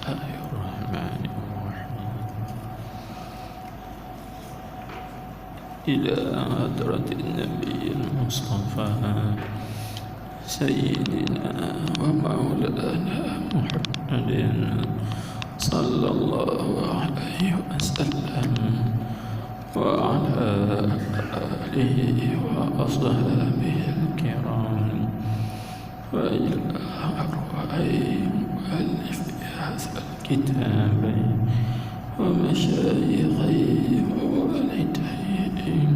الله الرحمن الرحيم. إلى حضرة النبي المصطفى سيدنا ومولانا محمد صلى الله عليه وسلم وعلى آله وأصحابه الكرام وإلى أرواح مؤلف هذا الكتاب ومشايخهم ووالديهم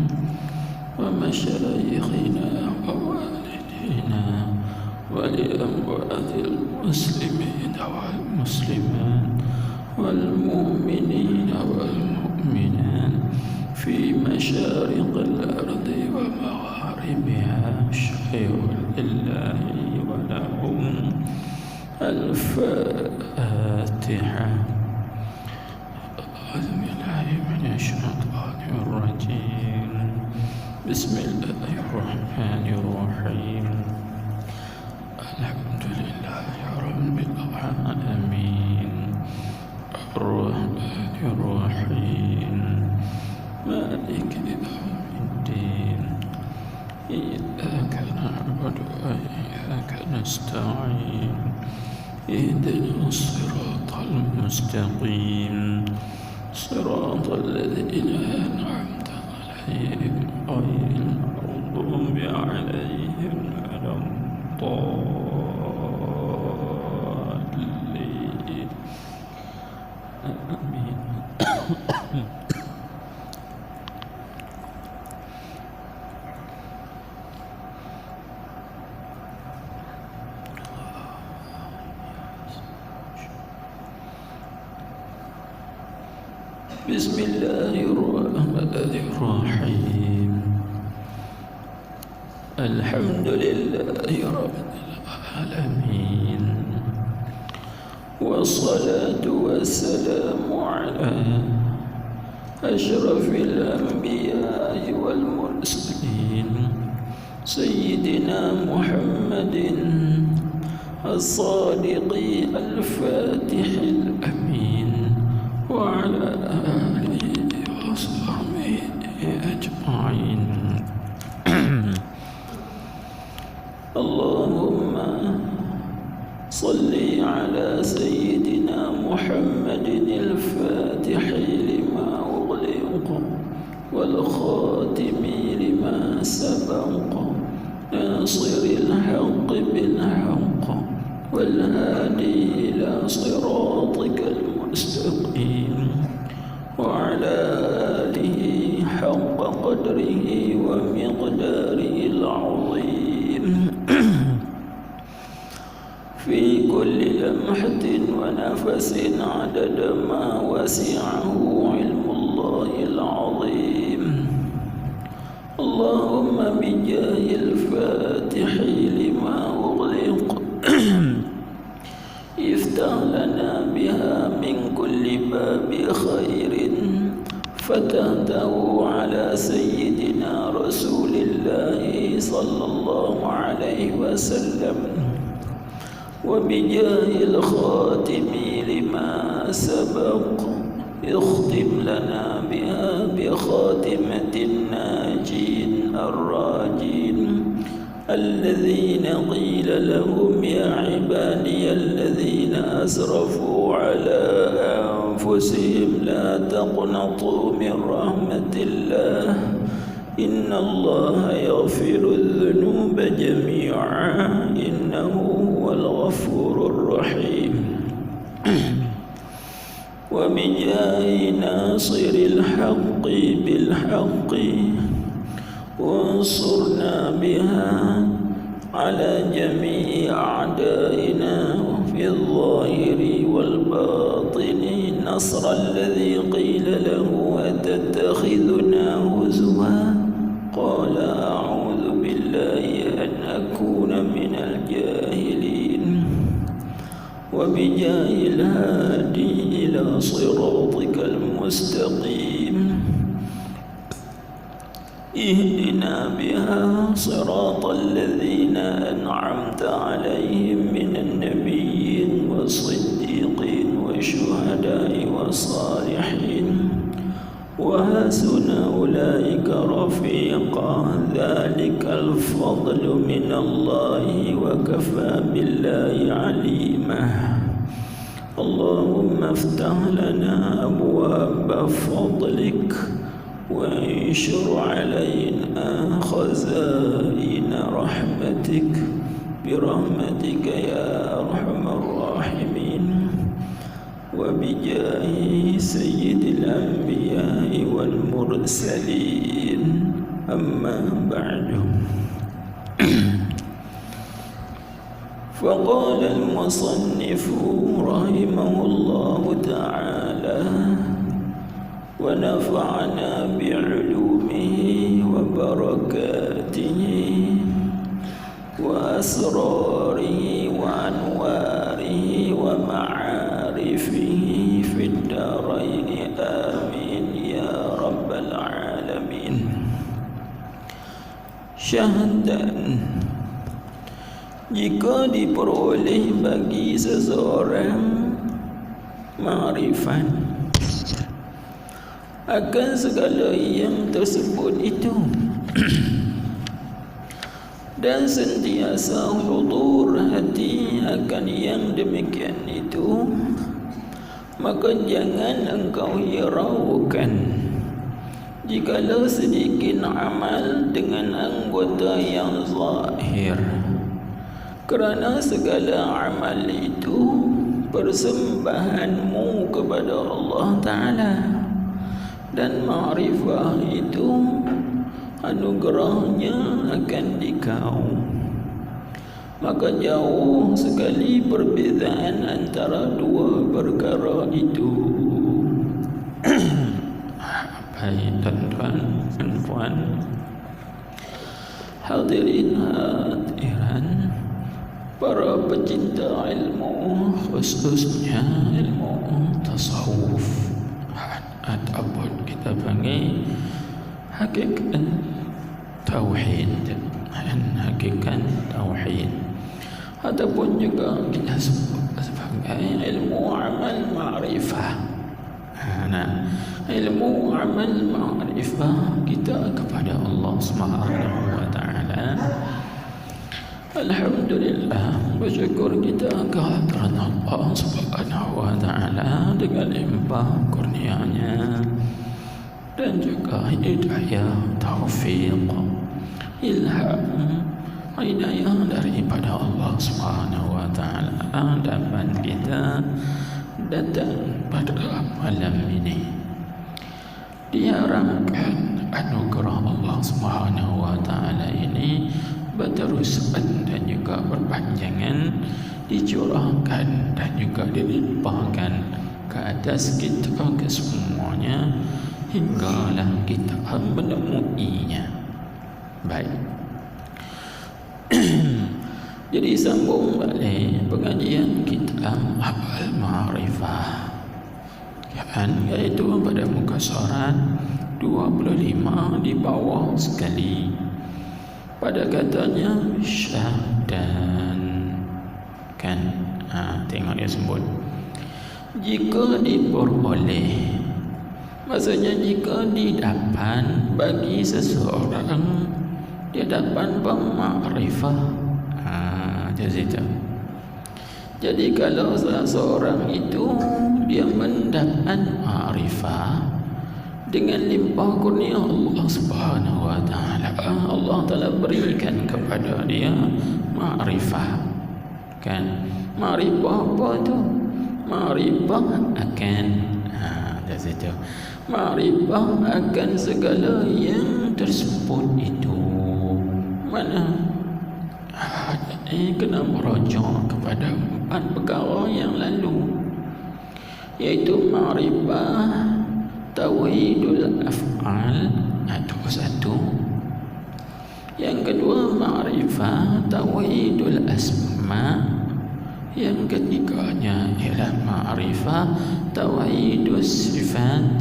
ومشايخنا ووالدينا ولأموات المسلمين والمسلمات والمؤمنين والمؤمنات في مشارق الأرض ومغاربها شيء لله ولهم الفاتحة. أعوذ بالله من الشيطان الرجيم. بسم الله الرحمن الرحيم. الحمد لله رب العالمين الرحمن الرحيم مالك يوم الدين إياك نعبد وإياك نستعين اهدنا الصراط المستقيم صراط الذين أنعمت عليهم غير المغضوب عليهم ولا الضالين آمين. بسم الله الرحمن الرحيم. الحمد لله رب العالمين والصلاة والسلام على أشرف الأنبياء والمرسلين سيدنا محمد الصادق الفاتح الأمين وعلى آله وصحبه أجمعين. اللهم صل على سيدنا محمد الفاتح لما أغلق والخاتم لما سبق ناصر الحق بالحق والهادي إلى صراطك المستقيم وعلى آله حق قدره ومقداره العظيم في كل لمحة ونفس عدد ما وسعه علم الله العظيم. اللهم بجاه الفاتح لما أغلق افتح لنا بها من كل باب خير فتحته على سيدنا رسول الله صلى الله عليه وسلم وبجاه الخاتم لما سبق اختم لنا بها بخاتمة الناجين الراجين الذين قيل لهم يا عبادي الذين أسرفوا على أنفسهم لا تقنطوا من رحمة الله إن الله يغفر الذنوب جميعا إنه هو الغفور الرحيم. وبجاه ناصر الحق بالحق وانصرنا بها على جميع أعدائنا في الظاهر والباطن نصر الذي قيل له أتتخذنا هزوا قال أعوذ بالله أن أكون من الجاهلين. وبجاه الهادي إلى صراطك المستقيم اهدنا بها صراط الذين أنعمت عليهم من النبيين والصديقين والشهداء والصالحين وحسن أولئك رفيقا ذلك الفضل من الله وكفى بالله عليما اللهم افتح لنا أبواب فضلك وانشر علينا خزائن رحمتك برحمتك يا أرحم الراحمين وبجاه سيد الأنبياء والمرسلين أما بعد فقال المصنف رحمه الله تعالى ونفعنا بعلومه وبركاته وأسراره وأنواره ومعارفه في الدارين آمين يا رب العالمين syahadan jika diperoleh bagi seseorang ma'rifat akan segala yang tersebut itu dan sentiasa hudur hati akan yang demikian itu, maka jangan engkau hiraukan jikalau sedikit amal dengan anggota yang zahir, kerana segala amal itu persembahanmu kepada Allah Ta'ala, dan ma'rifah itu anugerahnya akan dikau. Maka jauh sekali perbezaan antara dua perkara itu. Baik tuan-tuan dan puan, hadirin hadirat, para pecinta ilmu, khususnya ilmu tasawuf ataupun kita panggil hakikat tauhid dan hakikat tauhid, ataupun juga kita sebut sebagai ilmu amal ma'rifah. Nah, ilmu amal ma'rifah kita kepada Allah Subhanahu wa taala. Alhamdulillah, bersyukur kita kehadiran Allah Subhanahu wa taala dengan limpah kurnia-Nya dan juga hidayah, taufik, ilham, hidayah daripada Allah Subhanahu wa taala dapat kita datang pada malam ini. Diharapkan anugerah Allah Subhanahu wa taala ini berterusan dan juga berpanjangan, dicurahkan dan juga dilimpahkan ke atas kita kesemuanya hinggalah kita menemuinya. Baik. Jadi sambung balik pengajian kita Amal Ma'rifah, iaitu pada muka surat 25 di bawah sekali pada katanya syahdan, kan? Tengok dia sebut jika diperoleh, maksudnya jika didapat bagi seseorang dia dapat ma'rifah. Jadi kalau seseorang itu dia mendapat ma'rifah dengan limpah kurnia Allah Subhanahu wa taala, Allah Taala berikan kepada dia ma'rifah, kan? Ma'rifah apa tu? Ma'rifah akan ma'rifah akan segala yang tersebut itu. Mana kena merujuk kepada 4 perkara yang lalu, iaitu ma'rifah tauhidul af'al atau satu. Yang kedua ma'rifah tauhidul asma. Yang ketiganya ialah ma'rifah tauhidus sifat.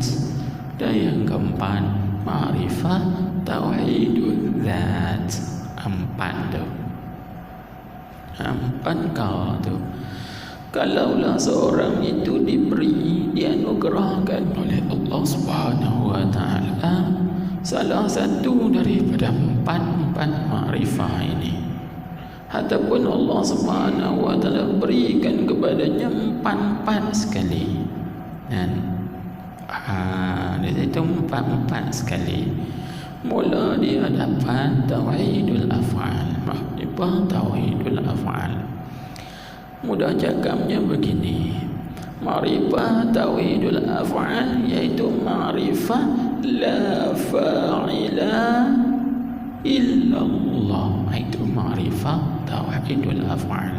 Dan yang keempat ma'rifah tauhidul zat. 4 tu. 4 kau tu. Kalaulah seorang itu diberi, dianugerahkan oleh Allah Subhanahu wa taala salah satu daripada empat makrifah ini, ataupun Allah Subhanahu wa taala berikan kepadanya empat sekali, dan dia itu empat sekali. Mula dia dapat tauhidul af'al, makrifah tauhidul af'al. Mudah cakapnya begini, makrifah tauhidul af'al iaitu makrifah la fa'ila illallah. Itu makrifah tauhidul af'al,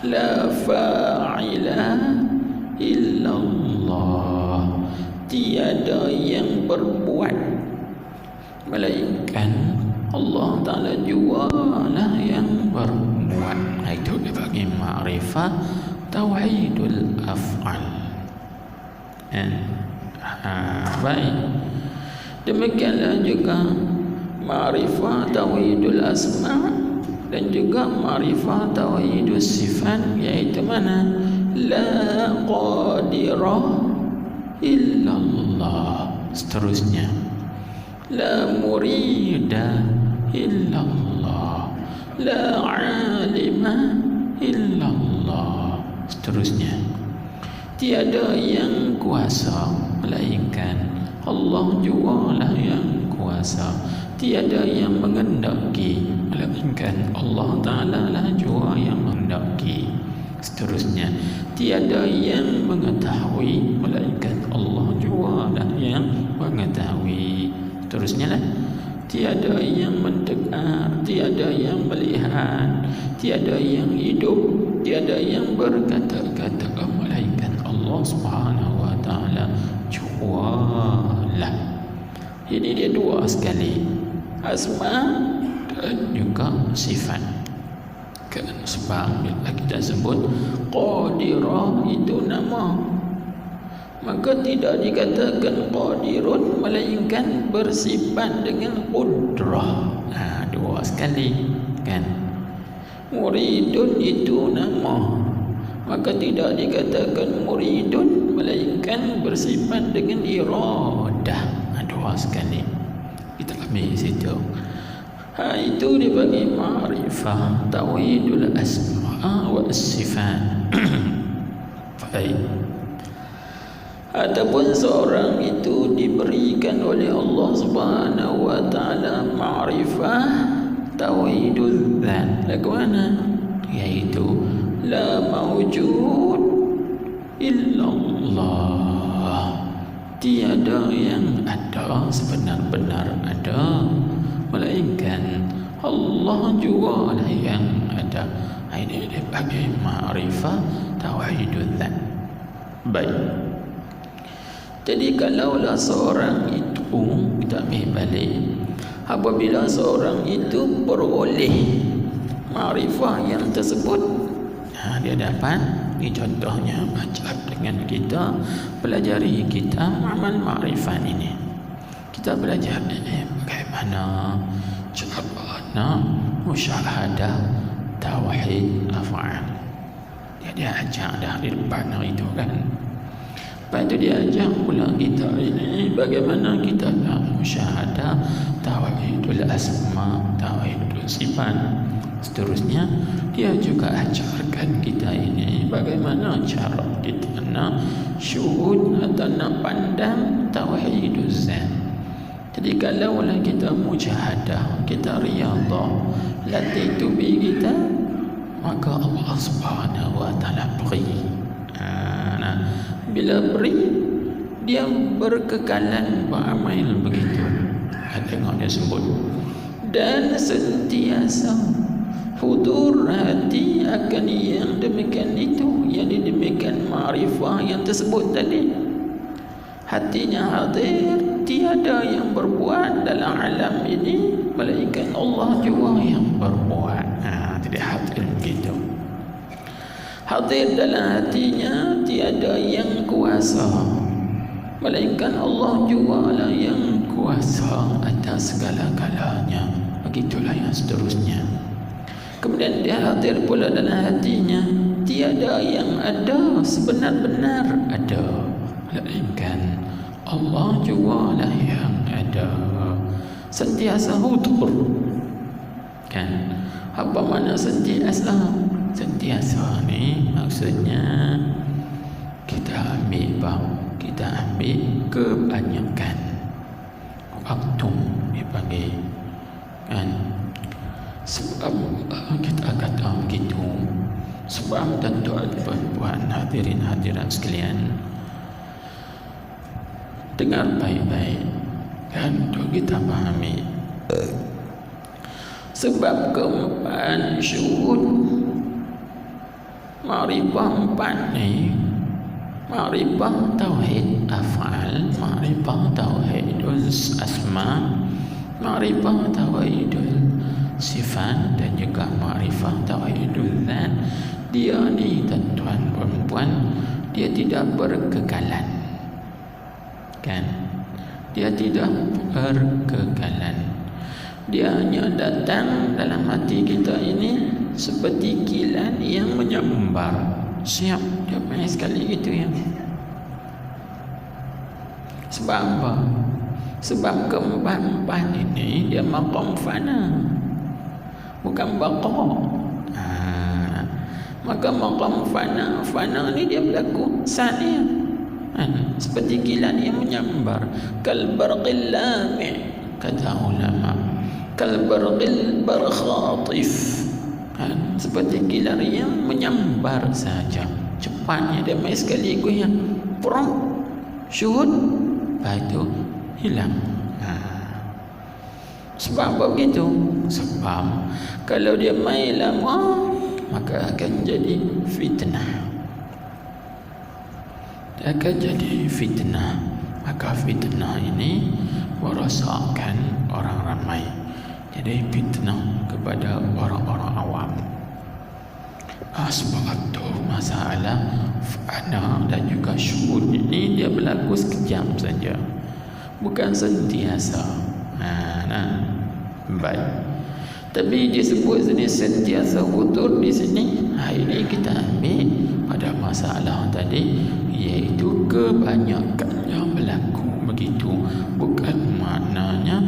la fa'ila illallah. Tiada yang berbuat melainkan Allah Ta'ala jualah yang berbuat. Itu dia bagi makrifah tauhidul af'al. Baik, demikianlah juga makrifah tauhidul asma' dan juga makrifah tauhidul sifat, iaitu mana? La qadirah illallah. Seterusnya, la murida illallah, la alima illallah. Seterusnya, tiada yang kuasa melainkan Allah jualah yang kuasa. Tiada yang mengendaki melainkan Allah Ta'ala lah jua yang mengendaki. Seterusnya, tiada yang mengetahui melainkan Allah jua lah yang mengetahui. Terusnya lah, tiada yang mendengar, tiada yang melihat, tiada yang hidup, tiada yang berkata-kata melainkan Allah Subhanahu wa taala jualah. Ini dia dua sekali, asma dan juga sifat. Kan sebab bila kita sebut qadirah itu nama, maka tidak dikatakan qadirun melainkan bersifat dengan qudrah. Dua sekali kan. Muridun itu nama, maka tidak dikatakan muridun melainkan bersifat dengan iradah. Dua sekali. Kita ambil situ. Itu dibagi ma'rifah tauhidul asma' wa sifat. Baik. Ataupun seorang itu diberikan oleh Allah Subhanahu wa taala ma'rifah tauhidul dzat. Lagu mana? Yaitu la mawjud illallah. Tiada yang ada sebenar-benar ada melainkan Allah juga lah yang ada. Ini dibagi ma'rifah tauhidul dzat. Baik. Jadi kalaulah seorang itu, kita ambil balik, apabila seorang itu beroleh ma'rifah yang tersebut, dia dapat, ini contohnya baca dengan kita pelajari kita amal ma'rifah ini. Kita belajar bagaimana cara musyahadah tauhid af'al. Dia ajar dah di depan itu kan. Lepas itu dia ajar pula kita ini bagaimana kita nak musyahadah tauhidul asma, tauhidul sifat. Seterusnya dia juga ajarkan kita ini bagaimana cara kita nak syuhud atau nak pandang tauhidul zat. Jadi kalaulah kita mujahadah, kita riyadhah, latih tubi kita, maka Allah Subhanahu wa taala beri. Bila beri, dia berkekalan beramal begitu. Tengok dia sebut, dan sentiasa hudur hati akan yang demikian itu, yang demikian ma'rifah yang tersebut tadi. Hatinya hadir, tiada yang berbuat dalam alam ini melainkan Allah juga yang berbuat. Jadi hadir begitu. Hadir dalam hatinya, tiada yang kuasa melainkan Allah juga lah yang kuasa atas segala-galanya. Begitulah yang seterusnya. Kemudian dia hadir pula dalam hatinya, tiada yang ada sebenar-benar ada, melainkan Allah jugalah yang ada, sentiasa hudur. Kan? Apa makna sentiasa? Sentiasa ni maksudnya kita ambil kebanyakan waktu dipanggil, kan? Sebab kita kata begitu, sebab tuan-tuan puan hadirin hadirat sekalian, dengar baik-baik, kan, untuk kita fahami. Sebab keempat syuhud ma'rifah empat ni, ma'rifah tauhid af'al, ma'rifah tauhidul asma, ma'rifah tauhidul sifat, dan juga ma'rifah tauhidul zat. Dia ni tuan-tuan perempuan, dia tidak berkekalan, kan? Dia tidak berkekalan. Dia hanya datang dalam hati kita ini seperti kilat yang menyambar. Siap, dia main sekali gitu ya. Sebab apa? Sebab keempat-empat ini dia maqam fana, bukan baqa. Maka maqam fana ni dia berlaku saat seperti kilat yang menyambar. Kal barqil lami', kata ulama, kal barqil barkhatif, seperti kilat yang menyambar saja, cepatnya dia main sekali goyang, prong, syuhud, lepas itu hilang. Sebab apa begitu? Sebab kalau dia main lama, maka akan jadi fitnah. Akan jadi fitnah. Maka fitnah ini merosakkan orang ramai. Jadi fitnah kepada orang-orang awam. Sebab itu masalah fana dan juga syuhud ini dia berlaku sekejap saja, bukan sentiasa. Baik. Tapi disebut sini sentiasa hudur di sini. Ini kita ambil pada masalah tadi, iaitu kebanyakannya berlaku begitu. Bukan maknanya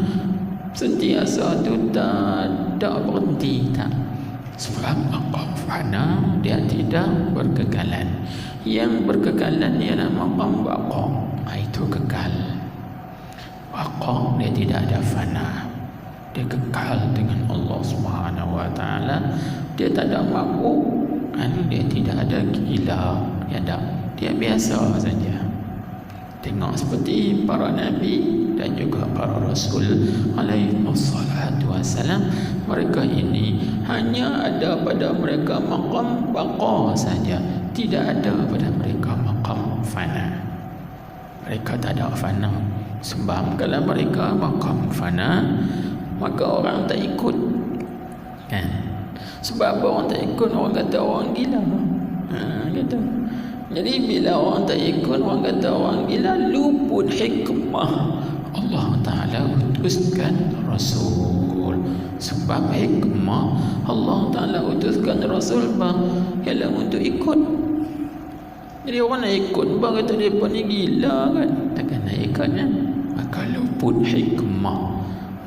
sentiasa itu tak berhenti, tak. Sebab maqam fana dia tidak berkekalan. Yang berkekalan ialah maqam baqa, itu kekal. Baqa dia tidak ada fana, dia kekal dengan Allah Subhanahu wa taala. Dia tak ada mabuk, dia tidak ada gila, dia biasa saja. Tengok seperti para nabi dan juga para rasul alaihi wassalatu wassalam, mereka ini hanya ada pada mereka maqam baqa saja, tidak ada pada mereka maqam fana. Mereka tak ada fana. Sebab kalau mereka maqam fana, maka orang tak ikut, kan? Sebab orang tak ikut, orang kata orang gila, gitu. Jadi bila orang tak ikut, orang kata orang gila, luput hikmah Allah Ta'ala utuskan Rasul. Sebab hikmah Allah Ta'ala utuskan Rasul ialah untuk ikut. Jadi orang nak ikut, bang kata dia pun ni gila, kan? Takkan nak ikut, kan? Maka luput hikmah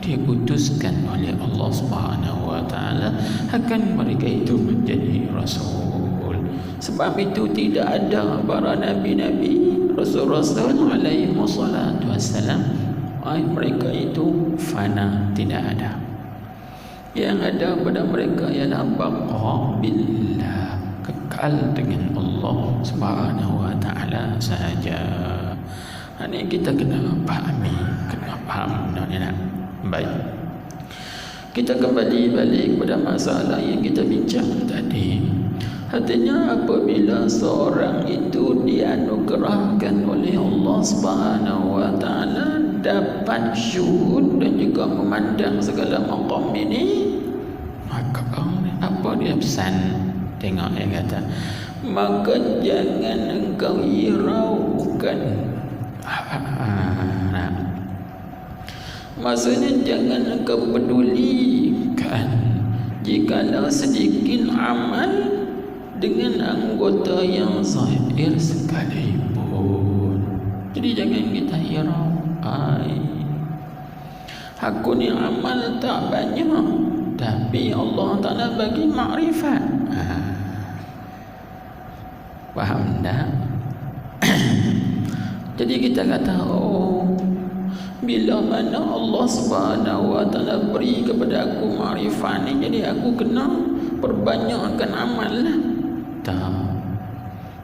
diutuskan oleh Allah Subhanahu wa taala akan mereka itu menjadi rasul. Sebab itu tidak ada para nabi-nabi, rasul-rasul alaihi wassalatu wassalam, mereka itu fana, tidak ada. Yang ada pada mereka ialah baqa billah, kekal dengan Allah Subhanahu wa taala sahaja. Ini kita kena fahami, kena faham. Baik, kita kembali balik pada masalah yang kita bincang tadi. Artinya apabila seorang itu dianugerahkan oleh Allah Subhanahu wa taala dapat syuhud dan juga memandang segala maqam ini, maka apa dia pesan? Tengok dia kata, maka jangan engkau hiraukan. Maksudnya jangan engkau pedulikan jikalau sedikit amal dengan anggota yang zahir sekalipun. Jadi jangan kita hirau, aku ni amal tak banyak, tapi Allah Ta'ala bagi makrifat. Faham tak? Jadi kita kata, bila mana Allah Subhanahu Wa Ta'ala beri kepada aku makrifat ni, jadi aku kena perbanyakkan amal lah.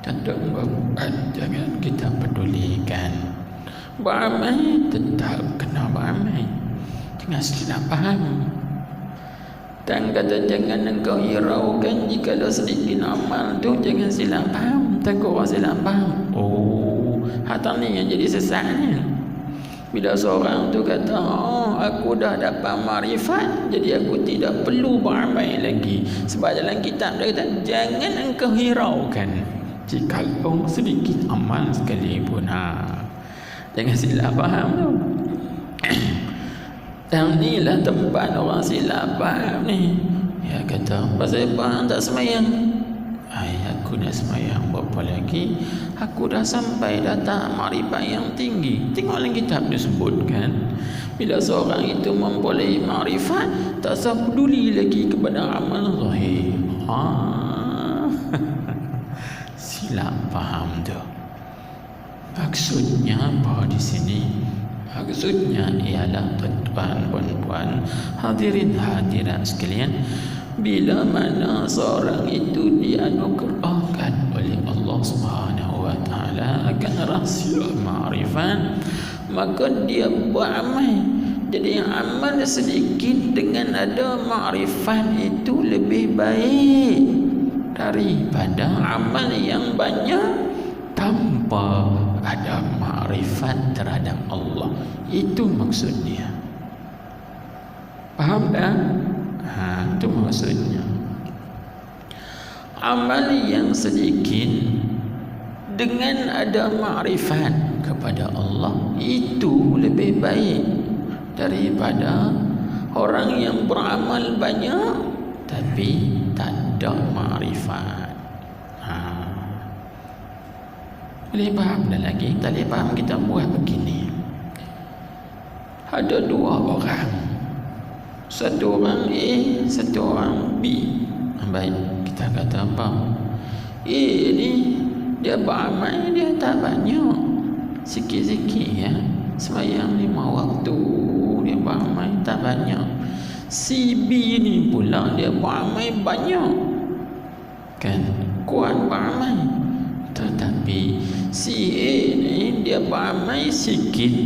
Tak berat, jangan kita pedulikan. Beramal tetap kena beramal, jangan silap faham. Dan kata jangan engkau hiraukan jikalau sedikit amal tu, jangan silap faham. Takut orang silap faham. Hatam ni yang jadi sesatnya. Bila seorang tu kata, aku dah dapat makrifat, jadi aku tidak perlu beramal lagi. Sebab dalam kitab dia kata, jangan engkau hiraukan jikalau sedikit amal sekalipun. Jangan silap faham tu. Dan inilah tempat orang silap faham ni. Dia kata, pasal apa tak semayang? Aku nak semayang berapa lagi? Aku dah sampai datang makrifat yang tinggi. Tengok dalam kitab dia sebutkan, bila seorang itu mempunyai makrifat, tak usah peduli lagi kepada amal zahir. Silap faham tu. Maksudnya apa di sini? Maksudnya ialah tuan-tuan, puan-puan, hadirin hadirat sekalian, bila mana seorang itu dianugerahkan oleh Allah Subhanahu Wa Ta'ala akan rahsia makrifat, maka dia beramal. Jadi amal sedikit dengan ada makrifat itu lebih baik daripada amal yang banyak tanpa ada makrifat terhadap Allah. Itu maksudnya. Faham tak? Itu maksudnya. Amal yang sedikit dengan ada makrifat kepada Allah itu lebih baik daripada orang yang beramal banyak tapi tak ada makrifat. Boleh faham dah lagi? Tak boleh faham, kita buat begini. Ada dua orang, satu orang A, satu orang B. Baik, kita kata apa? A ni dia beramal, dia tak banyak, sikit-sikit ya, sembahyang 5 waktu dia beramal tak banyak. Si B ni pula dia beramal banyak, kan, kuat beramal. Tetapi si A ni dia beramal sikit,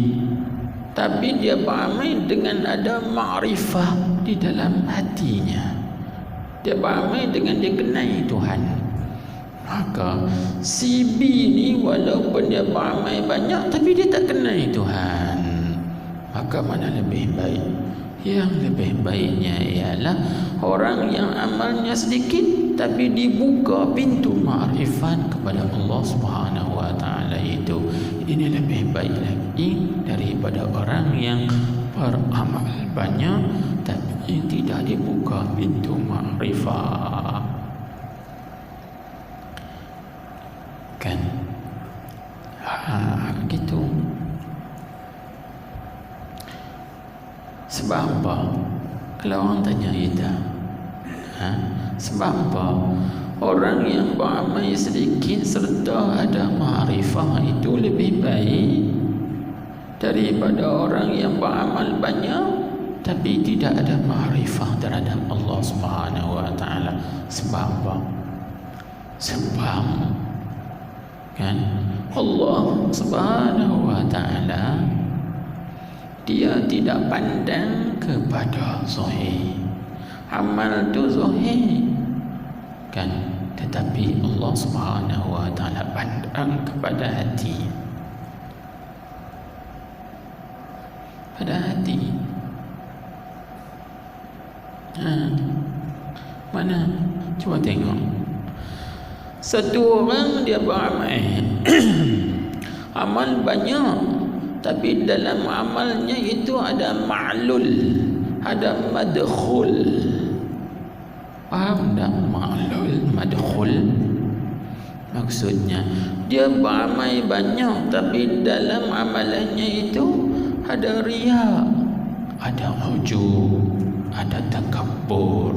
tapi dia beramal dengan ada makrifah di dalam hatinya. Dia beramal dengan dia kenal Tuhan. Maka si B ni walaupun dia beramal banyak tapi dia tak kenal Tuhan. Maka mana lebih baik? Yang lebih baiknya ialah orang yang amalnya sedikit tapi dibuka pintu makrifat kepada Allah Subhanahu Wa Ta'ala itu. Ini lebih baik lagi daripada orang yang beramal banyak tapi tidak dibuka pintu makrifat. Kan? Gitu. Sebab apa? Kalau orang tanya kita, sebab apa orang yang beramal sedikit serta ada makrifah itu lebih baik daripada orang yang beramal banyak tapi tidak ada makrifah terhadap Allah Subhanahu Wa Ta'ala? Sebab apa? Sebab kan Allah Subhanahu Wa Ta'ala dia tidak pandang kepada zahir. Amal tu zahir kan, tetapi Allah Subhanahu Wa Ta'ala pandang kepada hati. Pada hati. Mana? Cuba tengok. Satu orang dia beramal amal banyak, tapi dalam amalnya itu ada ma'lul, ada madkhul. Faham tak? Ma'lul madkhul maksudnya dia beramal banyak tapi dalam amalannya itu ada riya, ada ujub, ada takabbur.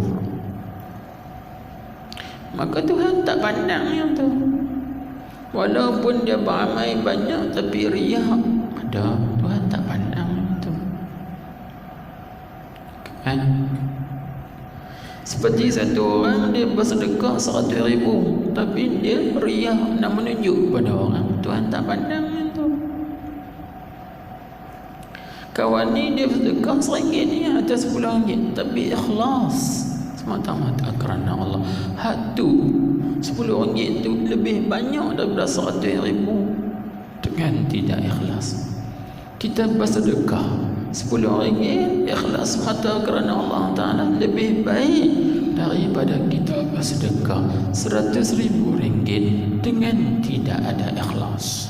Maka Tuhan tak pandang yang tu. Walaupun dia beramal banyak tapi riya ada, Tuhan tak pandang yang tu. Kan? Seperti satu orang dia bersedekah 100,000 tapi dia riya nak menunjuk pada orang, Tuhan tak pandang itu. Kawan ni dia bersedekah RM1 ni atas RM10 tapi ikhlas semata-mata kerana Allah. Hak tu RM10 tu lebih banyak daripada 100,000 dengan tidak ikhlas. Kita bersedekah RM10 ikhlas semata kerana Allah Ta'ala lebih baik daripada kita bersedekah RM100,000 dengan tidak ada ikhlas.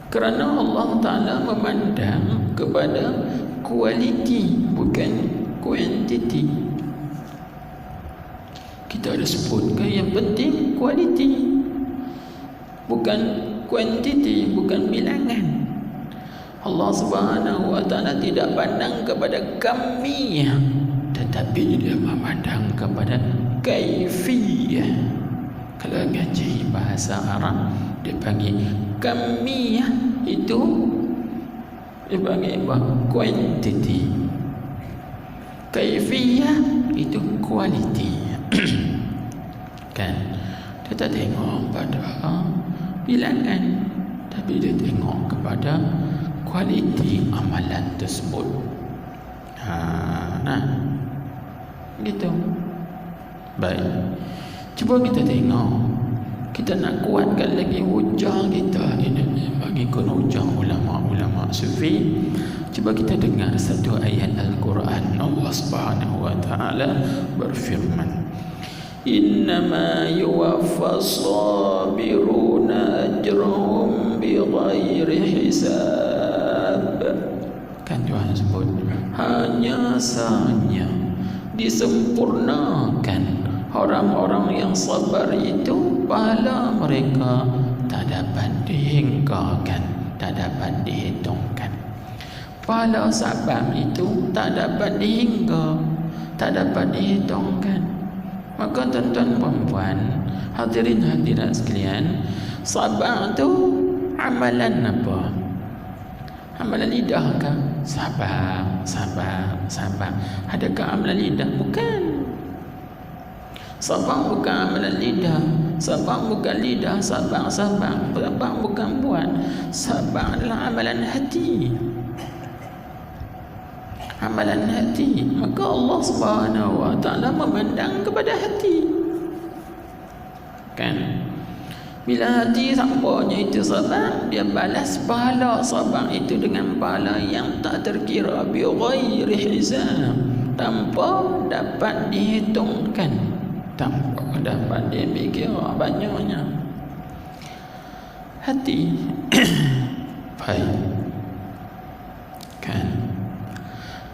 Kerana Allah Ta'ala memandang kepada kualiti bukan kuantiti. Kita ada sebutkan yang penting kualiti bukan kuantiti, bukan bilangan. Allah Subhanahu wa Ta'ala tidak pandang kepada kamiyah tetapi dia memandang kepada kaifiyah. Kalau ngaji bahasa Arab dia panggil kamiyah itu dia panggil apa? Quantity. Kaifiyah itu quality. Kan? Dia tak tengok pada bilangan tapi dia tengok kepada kualiti amalan tersebut. Nah, gitu. Baik. Cuba kita tengok. Kita nak kuatkan lagi hujah kita ini bagi hujah ulama-ulama sufi. Cuba kita dengar satu ayat Al-Quran. Allah Subhanahu wa Ta'ala berfirman, "Innama yuwaffas sabiruna ajrahum bighairi hisab." Kan Tuhan sebut hanya sahaja disempurnakan orang-orang yang sabar itu pahala mereka tak dapat dihinggakan, tak dapat dihitungkan. Pahala sabar itu tak dapat dihingga, tak dapat dihitungkan. Maka tuan-tuan perempuan, hadirin hadirat sekalian, sabar itu amalan apa? Amalan lidah ke? Sabar, sabar, sabar. Adakah amalan lidah? Bukan. Sabar bukan amalan lidah. Sabar bukan lidah. Sabar, sabar. Sabar bukan buat. Sabar adalah amalan hati. Amalan hati. Maka Allah Subhanahu wa Ta'ala memandang kepada hati. Kan? Bila hati sampainya itu sabar, dia balas pahala sabar itu dengan pahala yang tak terkira bi ghairi hisab, tanpa dapat dihitungkan, tanpa dapat dikira banyaknya. Hati baik. Kan?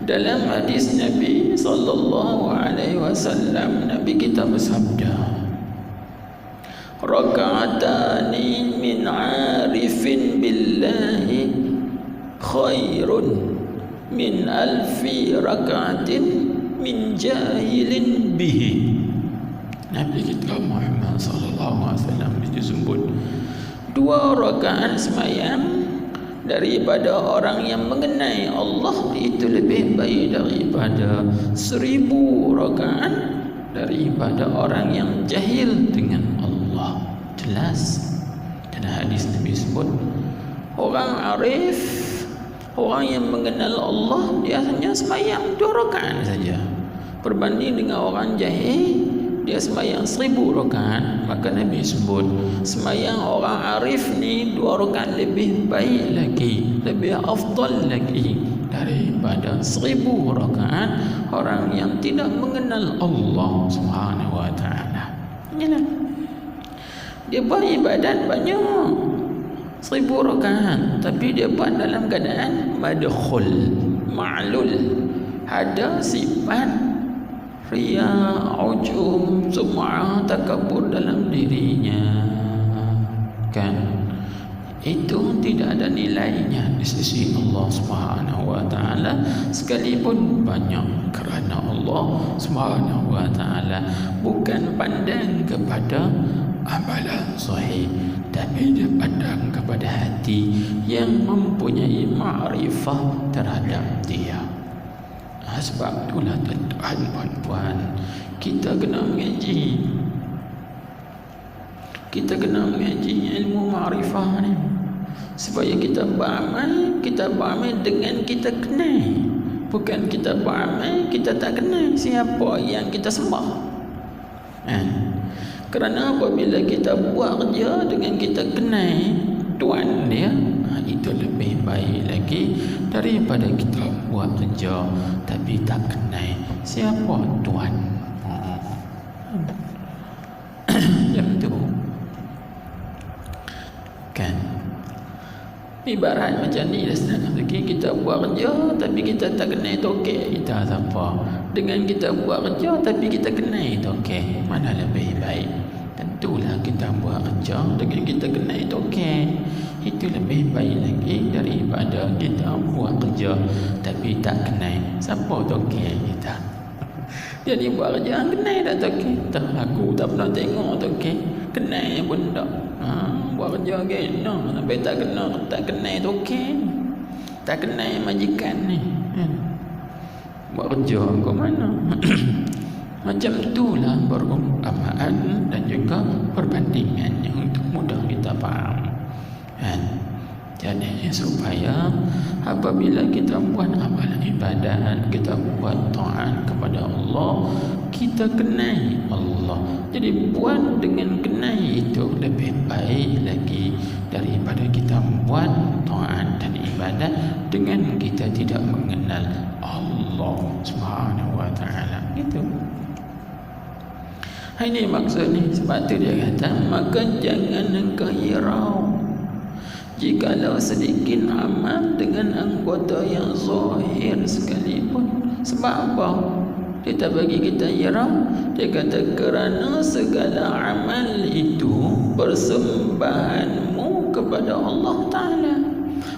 Dalam hadis Nabi sallallahu alaihi wasallam, Nabi kita bersabda, "Raka'atani min 'arifin billahi khairun min alfi raka'atin min jahilin bihi." Nabi kita Muhammad sallallahu alaihi wasallam disebut 2 rakaat sembahyang daripada orang yang mengenai Allah itu lebih baik daripada 1000 rakaat daripada orang yang jahil dengan Allah. Jelas dalam hadis Nabi sebut orang arif, orang yang mengenal Allah, dia hanya sembahyang 2 rakaat saja, berbanding dengan orang jahil dia sembahyang 1000 rakaat. Maka Nabi sebut sembahyang orang arif ni 2 rakaat lebih baik lagi, lebih afdal lagi daripada 1000 rakaat orang yang tidak mengenal Allah Subhanahu wa Ta'ala. Inilah dia buat ibadat banyak 1000 rakaat, tapi dia buat dalam keadaan madkhul, ma'lul, ada sifat Ria, ujub, sum'ah, takabur dalam dirinya, kan? Itu tidak ada nilainya di sisi Allah Subhanahu wa taala sekalipun banyak, kerana Allah Subhanahu wa taala bukan pandang kepada amalan sahih, tapi dia pandang kepada hati yang mempunyai ma'rifah terhadap dia. Sebab itulah tuan-tuan puan-puan, kita kena mengaji. Kita kena mengaji ilmu ma'rifah ni supaya kita beramal dengan kita kenal. Bukan kita beramal kita tak kenal siapa yang kita sembah. Kerana apabila kita buat kerja dengan kita kenal tuan dia, itu lebih baik lagi daripada kita buat kerja tapi tak kenal siapa tuan. Macam tu, kan? Ibarat macam ni dah senang lagi, kita buat kerja tapi kita tak kenal tokek kita siapa, dengan kita buat kerja tapi kita kenal tokek, mana lebih baik? Tentulah kita buat kerja dengan kita kenal tokek, itu lebih baik lagi daripada kita buat kerja tapi tak kenal siapa tokek kita. Jadi buat kerja kenal dah tokek, tak, aku tak pernah tengok tokek, kenal pun tak. Buat kerja kena sampai tak kenal tokek, tak kenal majikan ni, buat kerja ke mana? Macam itulah perumpamaan dan juga perbandingan yang untuk mudah kita faham, kan? Jadi supaya apabila kita buat amalan ibadat, kita buat taat kepada Allah, kita kenal Allah. Jadi buat dengan kenal itu lebih baik lagi daripada kita buat taat dan ibadat dengan kita tidak mengenal Allah Subhanahu wa taala. Itu. Ini maksud ni, sebab tu dia kata, maka jangan engkau hirau jikalau sedikit amal dengan anggota yang zahir sekalipun. Sebab apa? Dia tak bagi kita hirau. Dia kata kerana segala amal itu persembahanmu kepada Allah Ta'ala.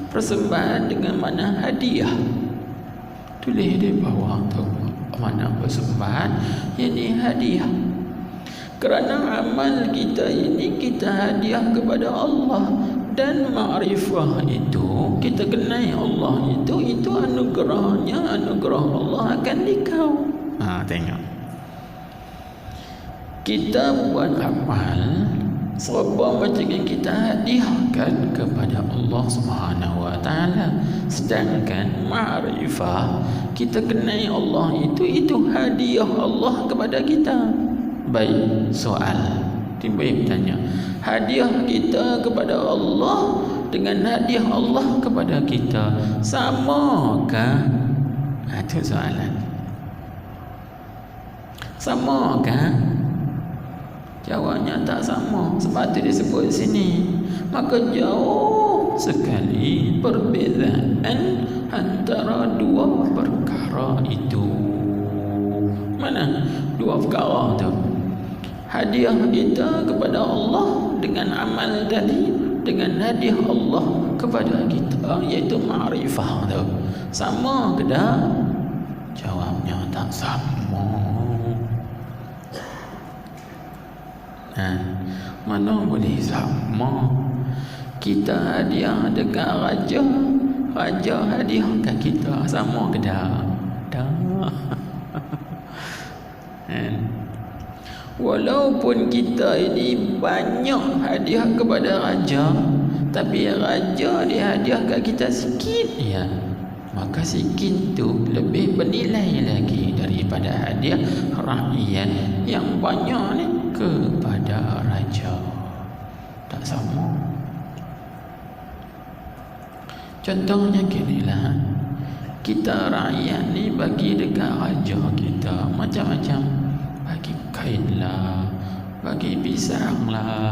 Persembahan dengan mana hadiah. Tulis di bawah tu mana persembahan, ini hadiah. Kerana amal kita ini kita hadiah kepada Allah, dan ma'rifah itu kita kenal Allah itu anugerahnya, anugerah Allah akan dikau. Tengok, kita buat amal serba macam yang kita hadiahkan kepada Allah Subhanahu wa taala, sedangkan ma'rifah kita kenal Allah itu hadiah Allah kepada kita. Baik, soal timbul bertanya, hadiah kita kepada Allah dengan hadiah Allah kepada kita samakah? Itu soalan. Samakah? Jawabnya tak sama. Sebab itu disebut sini, maka jauh sekali perbezaan antara dua perkara itu. Mana dua perkara tu? Hadiah kita kepada Allah dengan amal tadi, dengan hadiah Allah kepada kita iaitu ma'rifah tu. Sama ke tak? Jawabnya tak sama. Mana boleh sama? Kita hadiah dekat raja, raja hadiahkan kita, sama ke tak? Tak. Walaupun kita ini banyak hadiah kepada raja, tapi raja dia hadiahkan kita sikit ya, maka sikit tu lebih bernilai lagi daripada hadiah rakyat yang banyak ni kepada raja. Tak sama. Contohnya ginilah, kita rakyat ni bagi dekat raja kita macam-macam. Bagi kain lah, bagi pisang lah,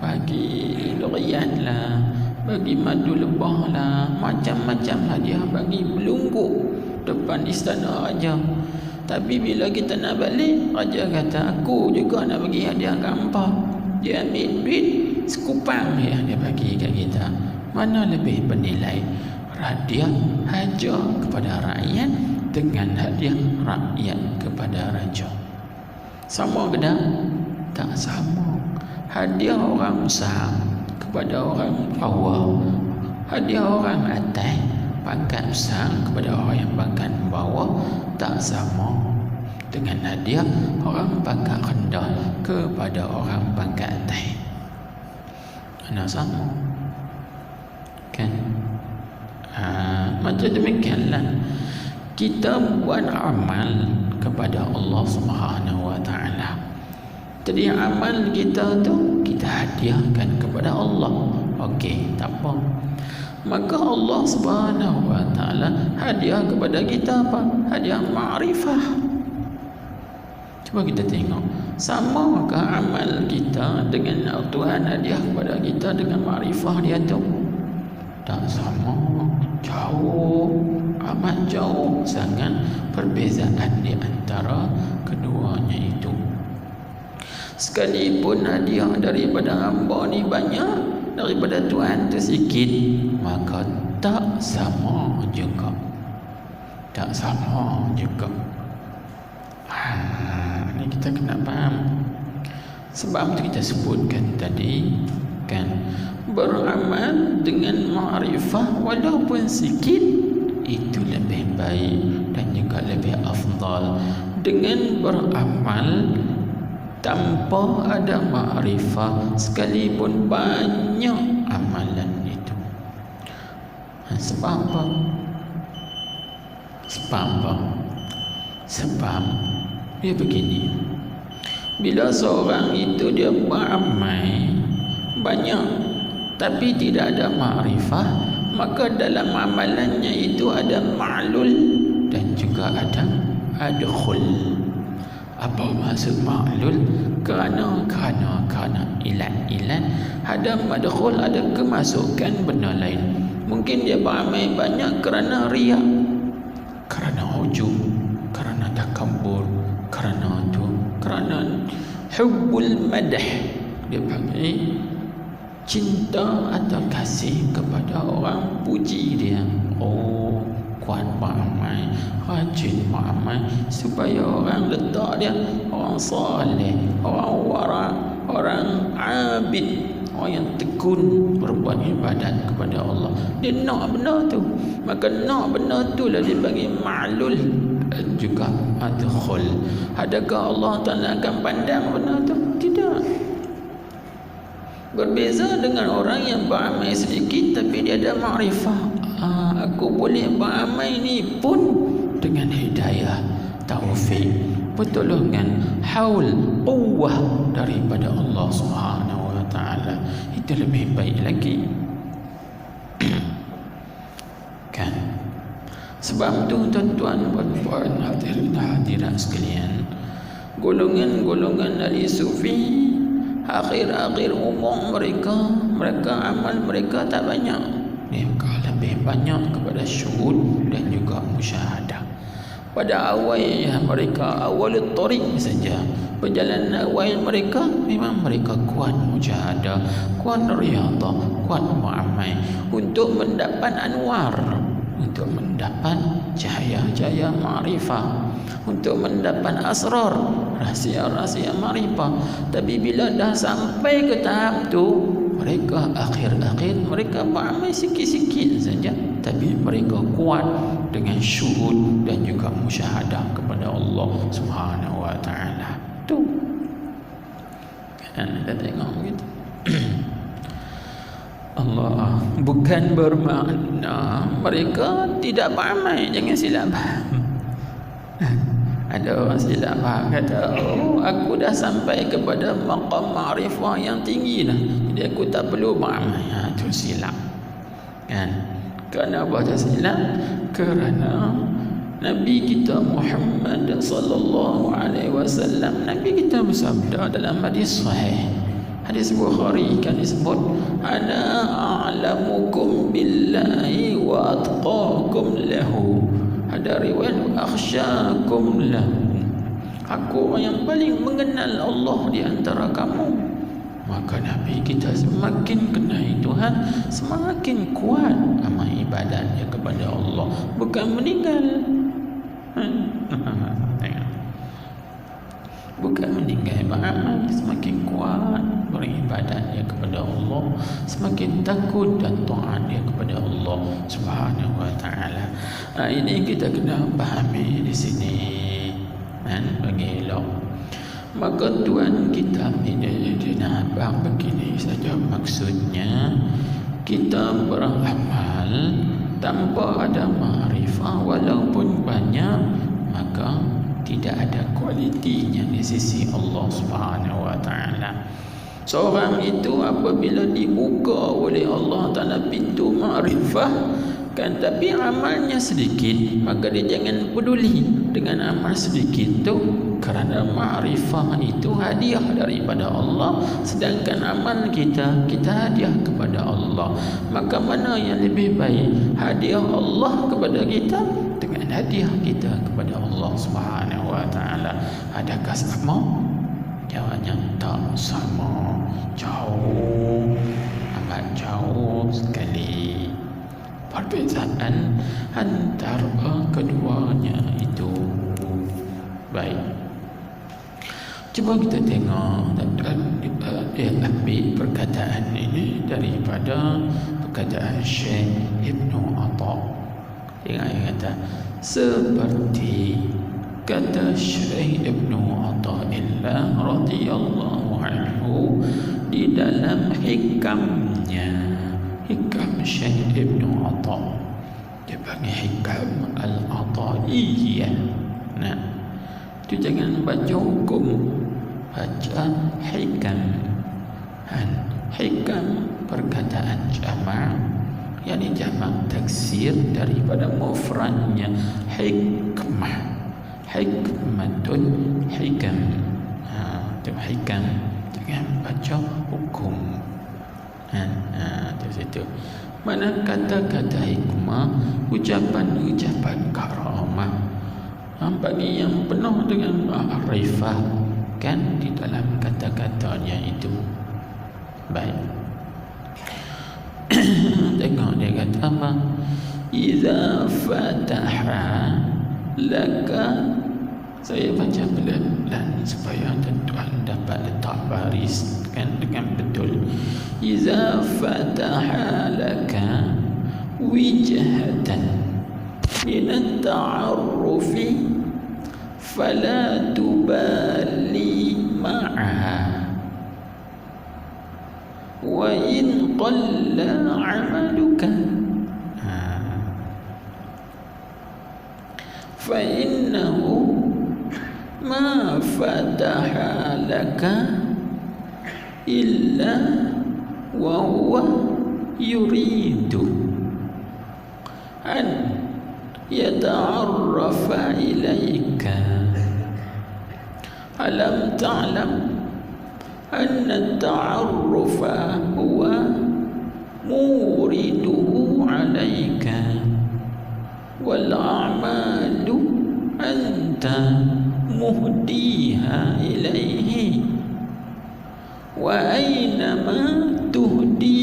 bagi durian lah, bagi madu lebah lah, macam-macam hadiah bagi belunggu depan istana raja. Tapi bila kita nak balik, raja kata aku juga nak bagi hadiah ke hangpa. Dia ambil duit sekupang dia bagi kat kita. Mana lebih bernilai? Hadiah haja kepada rakyat dengan hadiah rakyat kepada raja. Sama ke tak? Tak sama. Hadiah orang besar kepada orang bawah, hadiah orang atas pangkat besar kepada orang yang pangkat bawah tak sama dengan hadiah orang pangkat rendah kepada orang pangkat atas. Mana sama? Kan? Macam demikianlah kita buat amal kepada Allah Subhanahu wa taala. Jadi amal kita tu kita hadiahkan kepada Allah. Okey, tak apa. Maka Allah Subhanahu wa taala hadiah kepada kita apa? Hadiah ma'rifah. Cuba kita tengok, samakah amal kita dengan Tuhan hadiah kepada kita dengan ma'rifah dia tu? Tak sama. Jauh, amat jauh sangat perbezaan di antara keduanya itu. Sekalipun hadiah daripada hamba ni banyak, daripada Tuhan tu sikit, maka tak sama juga. Tak sama juga. Ni kita kena faham. Sebab tu kita sebutkan tadi kan, beramal dengan ma'rifah walaupun sikit itu lebih baik dan juga lebih afdal dengan beramal tanpa ada ma'rifah sekalipun banyak amalan itu. Sebab apa? Sebab dia begini, bila seorang itu dia beramal banyak tapi tidak ada ma'rifah, maka dalam amalannya itu ada ma'lul dan juga ada adkhul. Apa maksud ma'lul? Kerana ilan ada madkhul, ada kemasukan benda lain. Mungkin dia beramal banyak kerana riak, kerana ujub, kerana takabur, kerana hubbul madah. Dia panggil cinta atau kasih kepada orang puji dia. Oh, kuat beramal, rajin beramal, supaya orang letak dia orang saleh, orang wara, orang abid, orang yang tekun berbuat ibadat kepada Allah. Dia nak benda tu, maka nak benda tu lah dia bagi ma'lul dan juga adkhul. Adakah Allah Ta'ala akan pandang benda tu? Tidak. Berbeza dengan orang yang beramal sedikit tapi dia ada ma'rifah. Aku boleh beramal ni pun dengan hidayah, taufik, pertolongan, haul, quwwah daripada Allah Subhanahu wa taala. Itu lebih baik lagi. Kan? Sebab tu tuan-tuan puan-puan hadirin hadirat sekalian, golongan-golongan ahli sufi akhir-akhir umur mereka amal mereka tak banyak. Mereka lebih banyak kepada syuhud dan juga musyahadah. Pada awalnya mereka awalul tariq saja, perjalanan awal mereka memang mereka kuat musyahadah, kuat riyadhah, kuat mu'amal untuk mendapat anwar, untuk mendapat cahaya-cahaya ma'rifah, untuk mendapat asrar, rahsia-rahsia ma'rifah. Tapi bila dah sampai ke tahap tu, mereka akhir-akhir mereka beramal sikit-sikit saja, tapi mereka kuat dengan syuhud dan juga musyahadah kepada Allah Subhanahu wa taala. Tu kan kita tengok gitu. Allah bukan bermakna mereka tidak beramal, jangan silap faham. Ada orang silap faham, kata oh aku dah sampai kepada maqam ma'rifah yang tinggi dah, jadi aku tak perlu beramal. Itu silap kan. Kerana apa silap? Kerana Nabi kita Muhammad sallallahu alaihi wasallam, Nabi kita bersabda dalam hadis sahih, hadis Bukhari kan disebut, ana a'lamukum billahi wa atqakum lahu. Ada riwayat akhsyakum lahu, aku yang paling mengenal Allah di antara kamu. Maka Nabi kita semakin kenal Tuhan, semakin kuat amal ibadahnya kepada Allah, bukan meninggal. Bukan meninggal beramal, semakin kuat beribadahnya kepada Allah, semakin takut dan taat dia kepada Allah Subhanahu wa taala. Ini kita kena pahami di sini kan, bagi elok. Maka Tuhan kita ini abang begini saja, maksudnya kita beramal tanpa ada ma'rifah walaupun banyak, maka tidak ada kualitinya di sisi Allah Subhanahu wa taala. Seorang itu apabila dibuka oleh Allah Taala pintu ma'rifah kan, tapi amalnya sedikit, maka dia jangan peduli dengan amal sedikit tu, kerana ma'rifah itu hadiah daripada Allah, sedangkan amal kita hadiah kepada Allah. Maka mana yang lebih baik, hadiah Allah kepada kita dengan hadiah kita kepada Allah Subhanahu wa taala? Adakah sama? Jawabnya tak sama, jauh, amat jauh sekali perbezaan antara keduanya itu. Baik, cuba kita tengok dan dia ambil perkataan ini daripada perkataan Syekh Ibnu Atha. Dia kata seperti kata Syekh Ibnu Athaillah radhiyallahu anhu di dalam hikamnya, hikam Syekh Ibnu Atha, dia panggil hikam al-Athaiyah. Nah, itu jangan baca hukum, baca hikam. Hikam perkataan jamak, yakni jamak taksir daripada mufradnya hikmah, hikmatun, hikam. Itu hikam, jangan baca hukum. Di situ mana kata-kata hikmah, ucapan-ucapan karamah, bagi yang penuh dengan ma'rifah kan di dalam kata-katanya itu. Baik, tengok dia kata apa? Iza fataha laka, saya baca pelan-pelan supaya tuan dapat letak baris kan dengan betul. Iza fataha laka wijhatan min at-ta'arrufi fala tubali ma'aha wa in qalla 'amaluka fa innahu ma fataha laka illa wa huwa yuridu an yata'arrafa ilayka. Alam ta'lam anna at-ta'arrufa huwa muriduhu alayka wal a'malu anta muhdiha ilayhi wa aynama tuhdi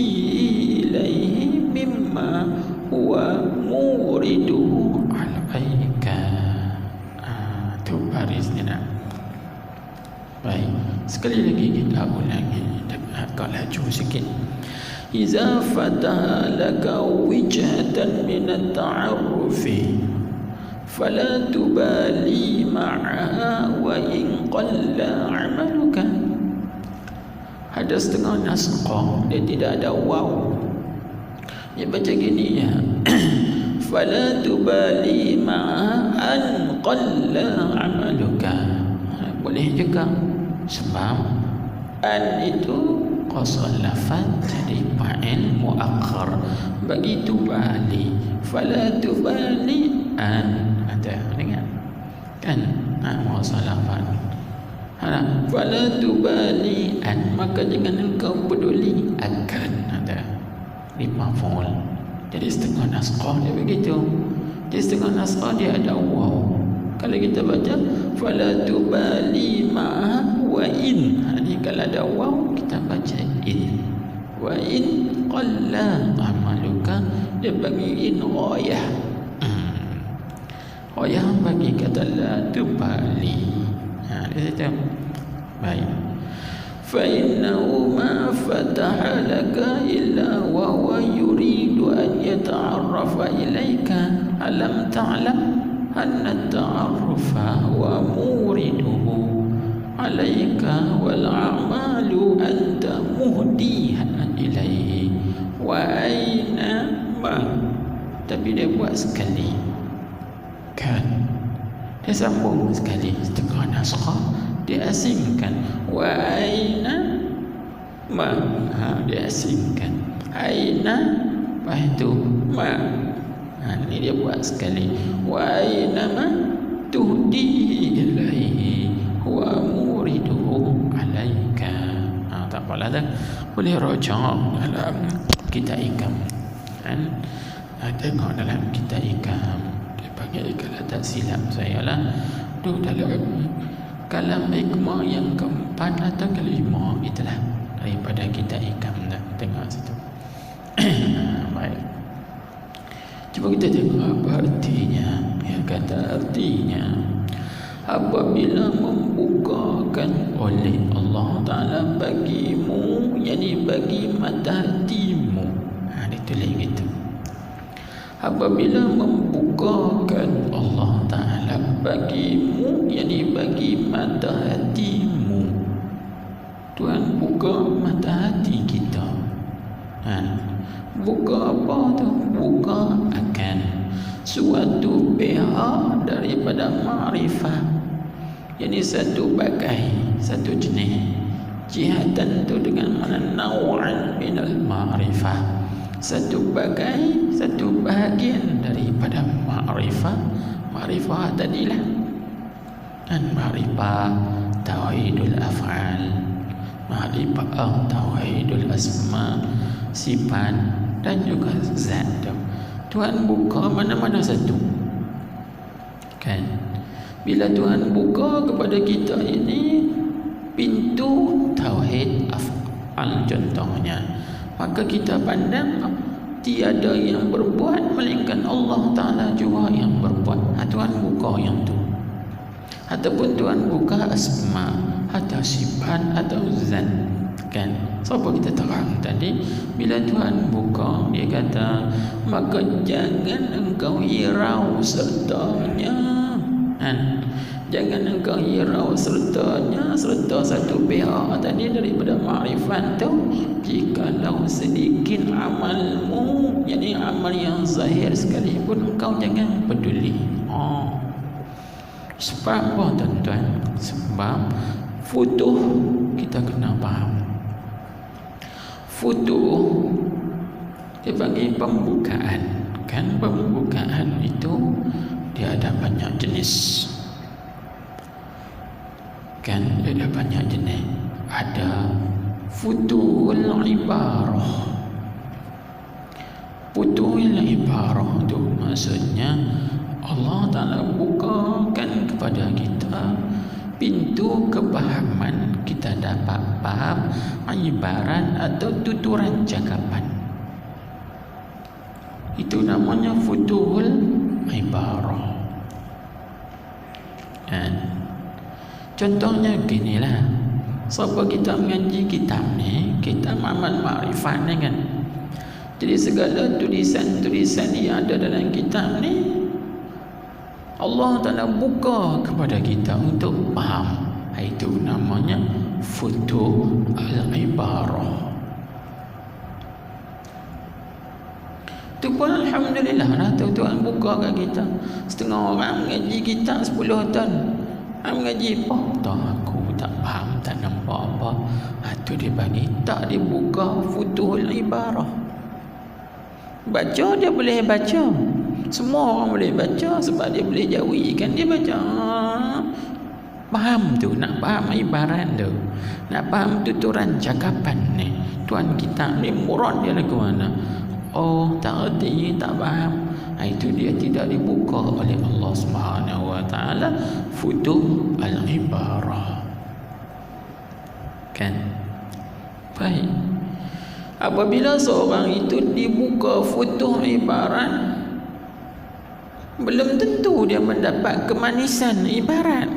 ilayhi mimma huwa muriduhu alayka. Itu barisnya nak. Baik, sekali lagi kita ulangi agak laju sikit. Iza fataha laka wijhatan min at-ta'arrufi fala tubali ma'aha wa in qalla 'amaluka. Ada setengah naskah dia tidak ada waw, dia baca gini ya. Fala tubali ma'aha an qalla 'amaluka. Boleh juga sebab an itu qasal lafaz jadi fa'il muakhar, bagi tubali. Fala tubali an, ada dengar kan, qasal lafaz. Fala tubali an, maka jangan engkau peduli akan, ada 5 maf'ul. Jadi setengah naskah dia begitu. Di setengah naskah dia ada waw. Kalau kita baca fala tubali ma wa in, ini kalau ada waw kita baca in. Wa in qalla amaluka, dia bagi in ghayah. Ghayah bagi kata la tubali. Dia kata baik. Fa innahu ma fataha laka illa wa huwa yuridu an yata'arrafa ilaika, alam ta'lam anna at-ta'arrufa wa muriduhu alaika wal a'malu anta muhdiha ilaihi wa aina ma. Tapi dia buat sekali kan, dia sambung sekali setengah naskah, dia asingkan wa aina ma, dia asingkan aina, lepas tu ma. Ini dia buat sekali wa aina ma tuhdihi ilaihi wa muriduhu alaika. Tak apalah dah, boleh rojak dalam kitab Hikam kan. Tengok dalam kitab Hikam, dia panggil kalau tak silap saya lah tu dalam kalam hikmah yang keempat atau kelima, itulah daripada kitab Hikam dah. Tengok situ. Baik, cuba kita tengok apa artinya. Yang kata artinya, apabila membukakan oleh Allah Ta'ala bagimu, yakni bagi mata hatimu, ditulis gitu. Apabila membukakan Allah Ta'ala bagimu, yakni bagi mata hatimu, Tuhan buka mata hati kita. Buka apa tu? Buka akan suatu pihak daripada ma'rifah, yakni satu bagai, satu jenis. Jihatan tu dengan mana naw'an minal ma'rifah, satu bagai, satu bahagian daripada ma'rifah. Ma'rifah tadilah dan ma'rifah tauhidul af'al, ma'rifah tauhidul asma, sifat dan juga zat. Tuhan buka mana-mana satu kan. Bila Tuhan buka kepada kita ini pintu tauhid af'al contohnya, maka kita pandang tiada yang berbuat melainkan Allah Ta'ala juga yang berbuat. Tuhan buka yang tu. Ataupun Tuhan buka asma atau sifat atau zat kan. Siapa kita terang tadi, bila Tuhan buka, dia kata maka jangan engkau hirau sertanya kan. Jangan engkau hirau sertanya, serta satu pihak tadi daripada ma'rifat tu, jikalau sedikit amalmu, yakni amal yang zahir sekalipun, engkau jangan peduli. Sebab apa tuan-tuan? Sebab futuh kita kena faham. Futuh dia panggil pembukaan kan. Pembukaan itu dia ada banyak jenis kan, ada banyak jenis. Ada futuhul ibarah. Futuhul ibarah itu maksudnya Allah Ta'ala bukakan kepada kita pintu kepahaman, kita dapat faham ibarat atau tuturan cakapan. Itu namanya futuhul ibarah kan. Contohnya ginilah, siapa kita mengaji kitab ni, kitab amal ma'rifat ni kan. Jadi segala tulisan-tulisan yang ada dalam kitab ni Allah Ta'ala buka kepada kita untuk faham. Itu namanya futuh al-ibarah. Itu pun alhamdulillah lah, Tuhan buka kat kita. Setengah orang mengaji kitab 10 tahun, mengaji apa? Tak, aku tak faham, tak nampak apa. Itu dia bagi, tak dibuka futuh al-ibarah. Baca dia boleh baca, semua orang boleh baca sebab dia boleh jawi kan, dia baca. Faham tu, nak faham ibarat tu, nak faham tuturan cakapan ni, Tuan kita ni murad dia lagu mana. Oh tak erti, tak faham. Itu dia tidak dibuka oleh Allah Subhanahu wa taala, futuh al-ibarah. Kan? Baik. Apabila seorang itu dibuka futuh ibarat, belum tentu dia mendapat kemanisan ibarat.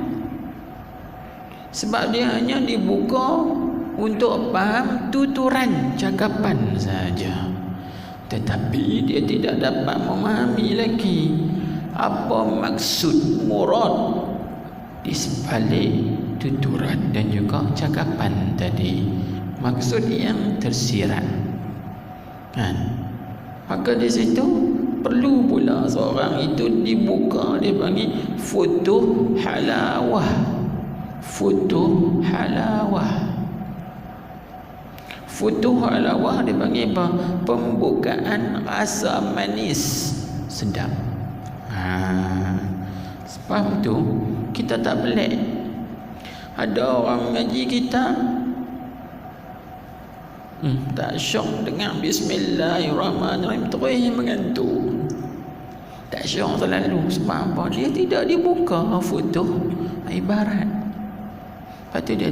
Sebab dia hanya dibuka untuk faham tuturan cakapan saja, tetapi dia tidak dapat memahami lagi apa maksud murad di sebalik tuturan dan juga cakapan tadi, maksud yang tersirat. Kan? Maka di situ perlu pula seorang itu dibuka, dia panggil futuh halawah. Futuh halawah. Futuh halawah dia panggil apa? Pembukaan rasa manis sedap. Sebab tu kita tak pelik. Ada orang mengaji kita tak syok dengan bismillahirrahmanirrahim, terus mengantuk. Tak syok selalu. Sebab apa? Dia tidak dibuka futuh ibarat. Lepas tu dia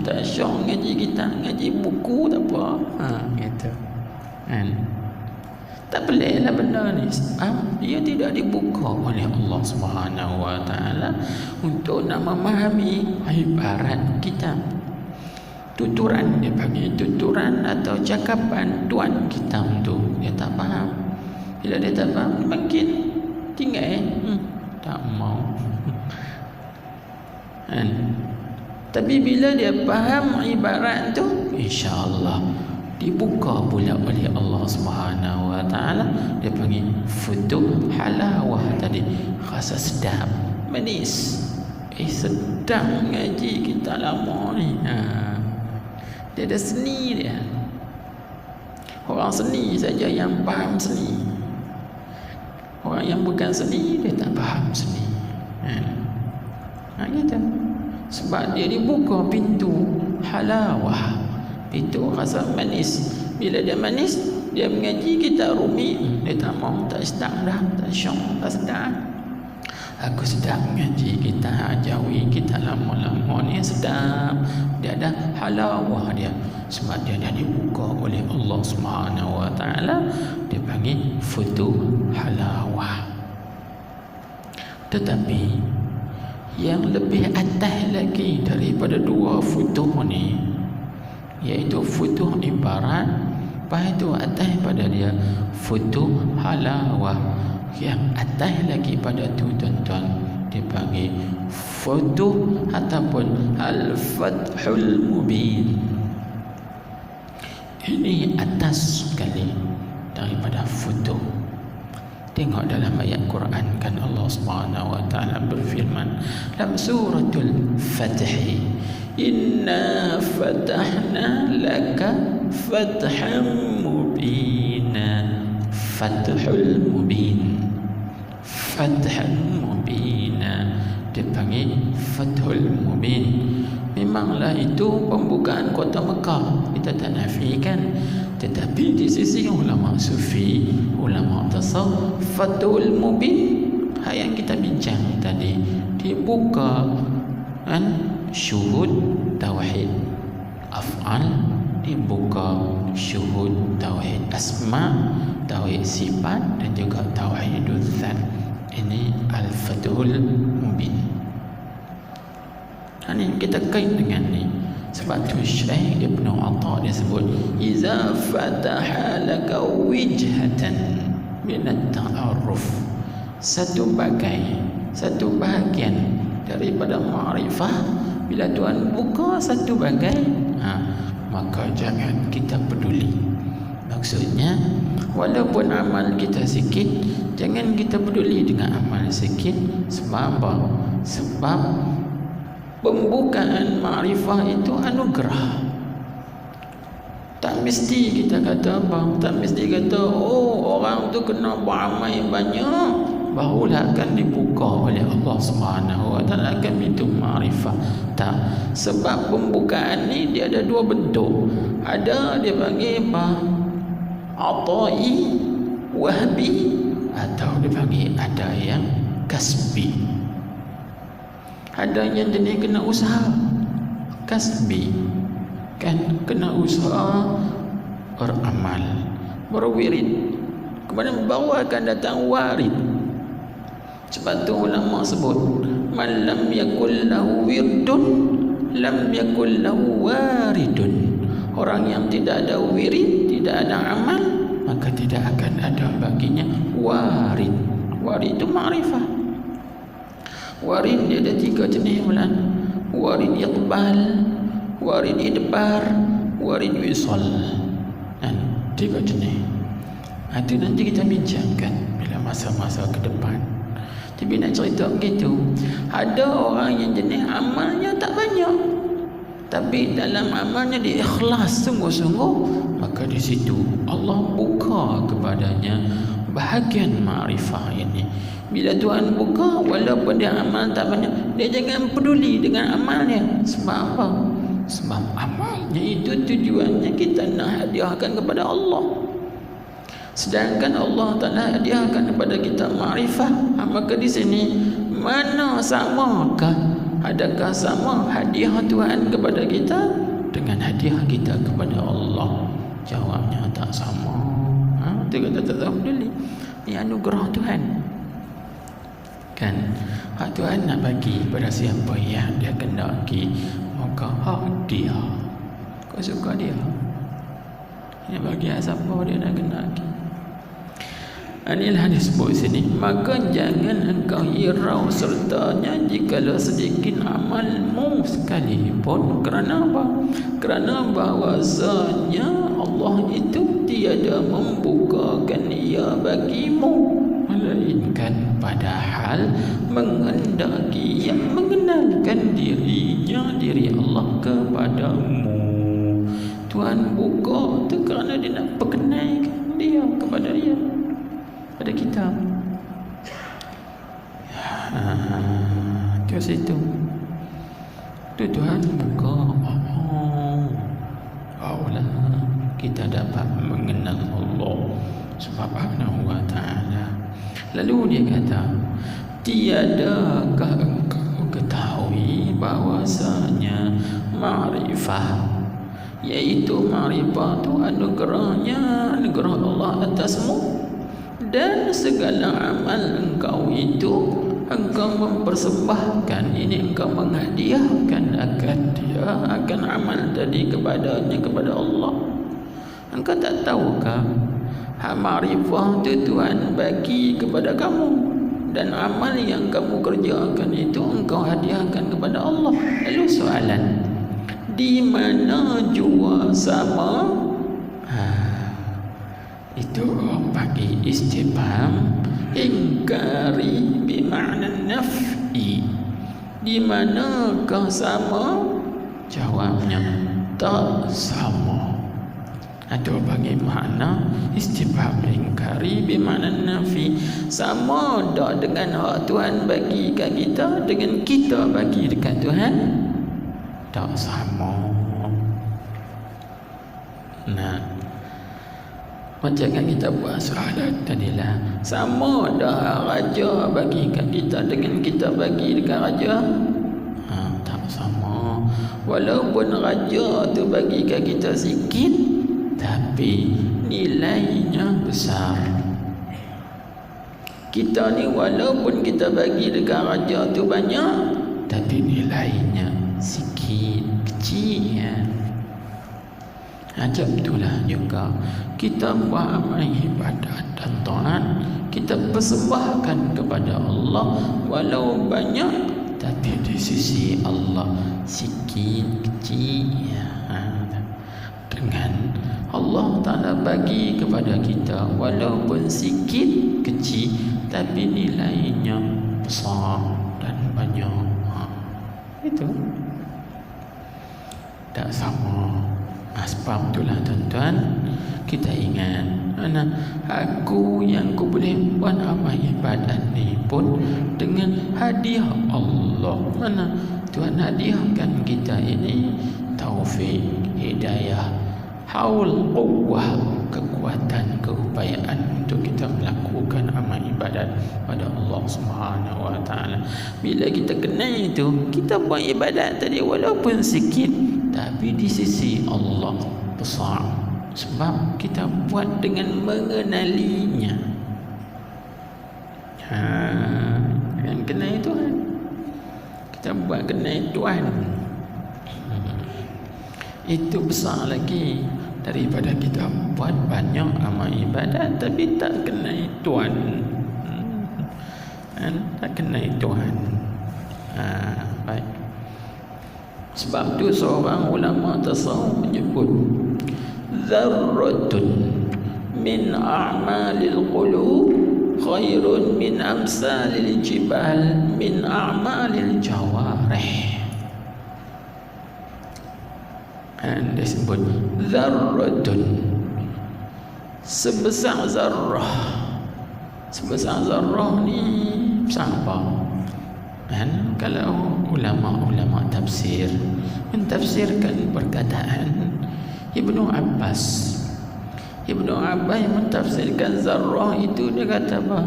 tak syok ngaji kita, ngaji buku tak apa. Gitu. Kan? Tak peliklah benda ni. Dia tidak dibuka oleh Allah Subhanahu wa taala untuk nak memahami ibarat kita. Tuturan, dia panggil tuturan atau cakapan tuan kita tu, dia tak faham. Bila dia tak faham, makin tinggal tak mau. Tapi bila dia faham ibarat tu, insya-Allah dibuka pula oleh Allah Subhanahu wa taala. Dia panggil futuh halawah tadi, rasa sedap, manis. Sedap ngaji kita lama ni. Dia ada seni dia. Orang seni saja yang faham seni. Orang yang bukan seni, dia tak faham seni. Gitu. Sebab dia dibuka pintu halawah, pintu rasa manis. Bila dia manis, dia mengaji kita rumi, dia tak mau, tak sedap dah, tak syok, tak sedap. Aku sedap mengaji kita, ajawi kita lama-lama ni sedap. Dia ada halawah dia. Sebab dia dah dibuka oleh Allah Subhanahu wa taala. Dia panggil futuh halawah. Tetapi yang lebih atas lagi daripada dua futuh ni, iaitu futuh ibarat, lepas itu atas pada dia futuh halawah. Yang atas lagi pada tu tuan-tuan, dipanggil futuh ataupun al-fathul mubin. Ini atas sekali daripada futuh. Tengok dalam ayat Quran kan Allah Subhanahu wa taala berfirman dalam suratul Fath, inna fatahna laka fatham mubina. Fathul mubin, fatham mubina, dipanggil fathul mubin. Memanglah itu pembukaan kota Mekah, kita tak nafikan. Tetapi di sisi ulama sufi, ulama tasawuf, fathul mubin yang kita bincang tadi, dibuka syuhud tauhid af'al, dibuka syuhud tauhid asma, tauhid sifat dan juga tauhidul dzat. Ini al-fathul mubin. Ini kita kait dengan ni. Sebab tu Syekh Ibnu Atha dia sebut iza fataha laka wijhatan min at-ta'arruf, satu bahagian daripada ma'rifah. Bila Tuhan buka satu bahagian, maka jangan kita peduli. Maksudnya walaupun amal kita sikit, jangan kita peduli dengan amal sikit. Sebab apa? Sebab pembukaan ma'rifah itu anugerah. Tak mesti kita kata apa? Tak mesti kata orang tu kena beramal banyak barulah akan dibuka oleh Allah Subhanahu wa taala akan pintu ma'rifah. Tak. Sebab pembukaan ni dia ada dua bentuk. Ada dia panggil apa? Atai, wahbi. atau dia panggil ada yang kasbi. Ada yang jenis kena usaha kasbi, kan kena usaha beramal, berwirid. Kemudian baru akan datang warid. Sebab tu ulama sebut man lam yakul lahu wirdun lam yakul lahu waridun. Orang yang tidak ada wirid, tidak ada amal, maka tidak akan ada baginya warid. Warid itu ma'rifah. Warid dia ada 3 jenis bulan. Warid iqbal, warid idbar, warid wisal. Dan 3 jenis. Itu nanti kita bincangkan bila masa-masa ke depan. Tapi nak cerita begitu, ada orang yang jenis amalnya tak banyak, tapi dalam amalnya dia ikhlas sungguh-sungguh, maka di situ Allah buka kepadanya bahagian ma'rifah ini. Bila Tuhan buka, walaupun dia amal tak banyak, dia jangan peduli dengan amalnya. Sebab apa? Sebab amalnya itu tujuannya kita nak hadiahkan kepada Allah. Sedangkan Allah Ta'ala hadiahkan kepada kita ma'rifah. Maka di sini mana samakah? Adakah sama hadiah Tuhan kepada kita dengan hadiah kita kepada Allah? Jawabnya tak sama. Itu kata tak tahu dulu. Ini anugerah Tuhan. Kan hak Tuhan nak bagi pada siapa yang dia kendaki, maka hak dia. Kau suka dia, ini bagi siapa dia nak kendaki. Inilah disebut sini. Maka jangan engkau hirau sertanya jikalau sedikit amalmu sekalipun. Kerana apa? Kerana bahawasanya Allah itu tiada membukakan ia bagimu, melainkan padahal menghendaki yang mengenalkan dirinya, diri Allah kepadamu. Tuhan buka itu kerana dia nak perkenalkan dia kepada dia, pada kita. Ke situ tu Tuhan buka. Barulah kita dapat mengenal Allah Subhanahu wa ta'ala. Lalu dia kata, tiadakah engkau ketahui bahwasanya ma'rifah, iaitu ma'rifah itu anugerahnya, anugerah Allah atasmu, dan segala amal engkau itu engkau mempersembahkan, ini engkau menghadiahkan akan dia, akan amal tadi kepadanya, kepada Allah. Engkau tak tahukah ma'rifah itu Tuhan bagi kepada kamu, dan amal yang kamu kerjakan itu engkau hadiahkan kepada Allah. Lalu soalan, di mana jua sama? Itu bagi istifham ingkari bermakna naf'i. Di manakah sama? Jawabnya tak sama. Itu bagi makna istifham ingkari bermakna nafi. Sama tak dengan hak Tuhan bagi kat kita dengan kita bagi dekat Tuhan? Tak sama. Nah, macam kan kita buat soalan tadilah, sama dah raja bagi kat kita dengan kita bagi dekat raja? Tak sama. Walaupun raja tu bagi kat kita sikit, tapi nilainya besar. Kita ni walaupun kita bagi dekat raja tu banyak, tapi nilainya sikit, kecil ya. Macam itulah juga kita buat amal ibadat dan taat, kita persembahkan kepada Allah walau banyak, tapi di sisi Allah sikit, kecil ya. Dengan Allah Ta'ala bagi kepada kita walaupun sikit, kecil, tapi nilainya besar dan banyak. Itu tak sama. Sebab itulah tuan-tuan, kita ingat, aku yang aku boleh buat amal ibadat ni pun dengan hadiah Allah. Mana Tuhan hadiahkan kita ini taufik, hidayah, haul, quwwah, kekuatan, keupayaan untuk kita melakukan amal ibadat. pada Allah Subhanahu wa taala. Bila kita kenal itu, kita buat ibadat tadi walaupun sikit, tapi di sisi Allah besar, sebab kita buat dengan mengenalinya. Yang kenal Tuhan, kita buat kenal Tuhan, itu besar lagi daripada kita buat banyak amal ibadat tapi tak kenal Tuhan. Tak kenal Tuhan. Baik. Sebab tu seorang ulama tasawuf menyebut dzarratun min a'malil qulub khairun min amsalil jibal min a'malil jawarih. Dia sebut zarratun, sebesar zarrah. Sebesar zarrah ni besar apa? Kalau ulama-ulama tafsir mentafsirkan perkataan Ibnu Abbas mentafsirkan zarrah itu, dia kata apa?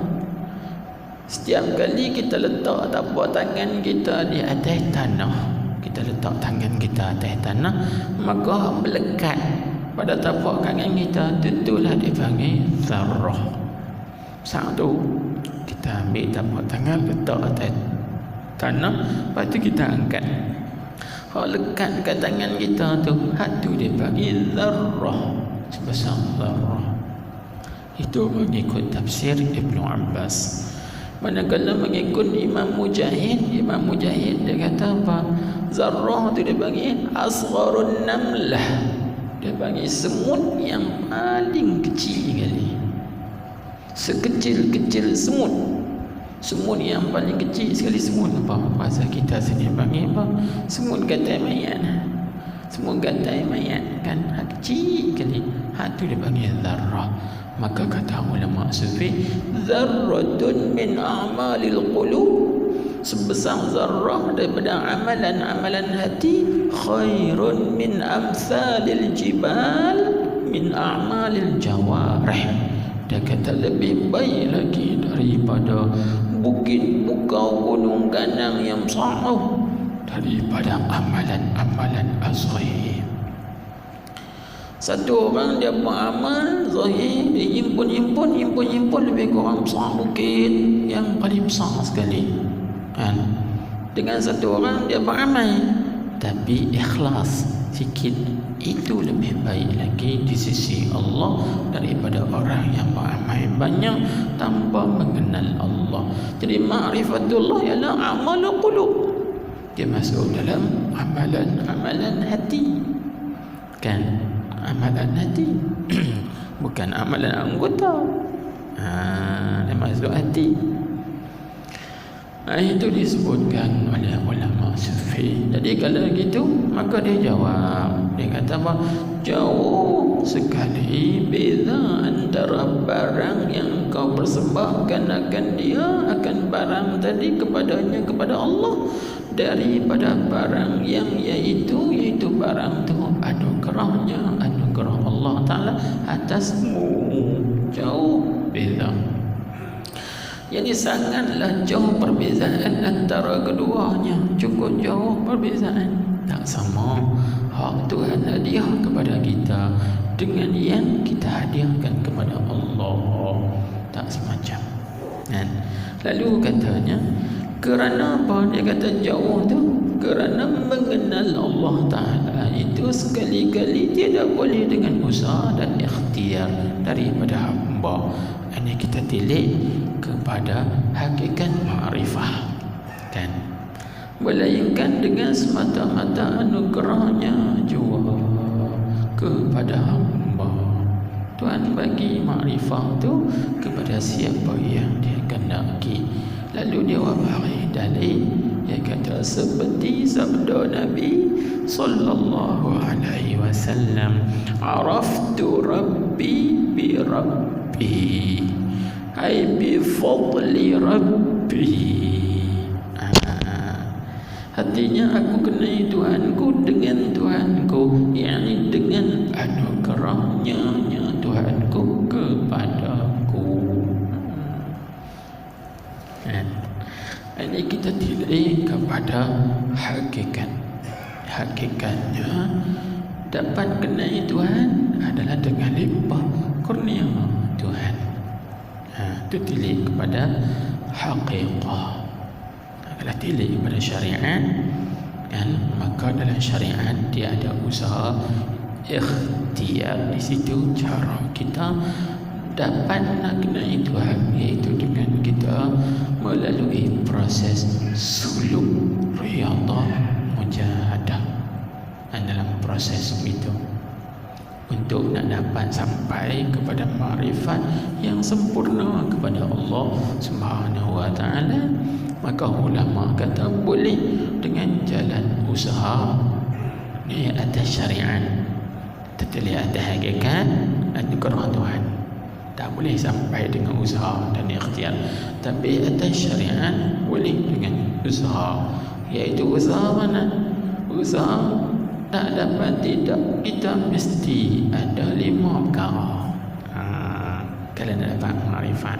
Setiap kali kita letak tapak tangan kita di atas tanah, kita letak tangan kita atas tanah, maka melekat pada tapak tangan kita, tentulah dipanggil zarrah. Satu, kita ambil tapak tangan letak atas tanah, lepas tu kita angkat. Kalau lekat kat tangan kita tu, hatu dipanggil zarrah, sebesar zarrah. Itu mengikut tafsir Ibnu Abbas. Manakala mengikut Imam Mujahid dia kata apa? Zarrah tu dia panggil asgharun namlah. Dia panggil semut yang paling kecil kali. Sekecil-kecil semut. Semut yang paling kecil sekali. Semut apa? Bahasa kita sini panggil apa? Semut gatai mayat. Semut gatai mayat kan, kecil kali. Tu dia panggil zarrah. Maka kata ulama sufi, zarratun min a'malil qulub, sebesar zarrah daripada amalan-amalan hati, khairun min amsalil jibal min a'malil jawarih. Dia kata lebih baik lagi daripada bukit, bukau, gunung, ganang yang besar, daripada amalan-amalan azhir. Satu orang dia buat amal zahir, dia himpun lebih kurang besar bukit yang paling besar sekali kan. Dengan satu orang dia beramal tapi ikhlas sikit, itu lebih baik lagi di sisi Allah daripada orang yang beramal banyak tanpa mengenal Allah. Jadi ma'rifatullah ialah amalul qulub, dia masuk dalam amalan hati kan. Amalan hati bukan amalan anggota. Dia masuk hati. Itu disebutkan oleh ulama sufi. Jadi kalau gitu, maka dia jawab, dia kata apa? Jauh sekali beza antara barang yang kau persembahkan akan dia, akan barang tadi kepadanya, kepada Allah, daripada barang yang iaitu barang tu anugerahnya, anugerah Allah Ta'ala atasmu. Jauh beza. Jadi sangatlah jauh perbezaan antara keduanya. Cukup jauh perbezaan. Tak sama hak Tuhan hadiah kepada kita dengan yang kita hadiahkan kepada Allah. Tak semacam. Lalu katanya, kerana apa dia kata jauh tu? Kerana mengenal Allah Ta'ala itu sekali-kali tidak boleh dengan usaha dan ikhtiar daripada hamba. Ini kita tilik kepada hakikat ma'rifah kan, melainkan dengan semata-mata anugerahnya jua kepada hamba. Tuhan bagi ma'rifah tu kepada siapa yang dia kehendaki. Lalu dia wabari dalil, dia kata seperti sabda Nabi sallallahu alaihi wasallam, araftu rabbi bi rabbi, ay bi fadli rabbi. Artinya aku kenal Tuhanku dengan Tuhanku, yakni dengan anugerahnya Tuhanku kepadaku. Mari kita tilik kepada hakikat. Hakikatnya dapat kenal Tuhan adalah dengan limpah kurnia Tuhan. Itu tilik kepada hakikah. Kalau tilik kepada syariat, kan, maka dalam syariat dia ada usaha ikhtiar. Di situ cara kita dapat nak kenal Tuhan, iaitu dengan kita melalui proses suluk riyadhah mujahadah. Dalam proses itu, untuk nak dapat sampai kepada makrifat yang sempurna kepada Allah Subhanahu wa taala, maka ulama kata boleh dengan jalan usaha ni atas syariat, tetapi atas hakikat anugerah Tuhan. Tak boleh sampai dengan usaha dan ikhtiar, tapi atas syariat boleh dengan usaha. Iaitu usaha mana? Usaha tak dapat tidak, kita mesti ada 5 perkara. Kalau nak dapat makrifat,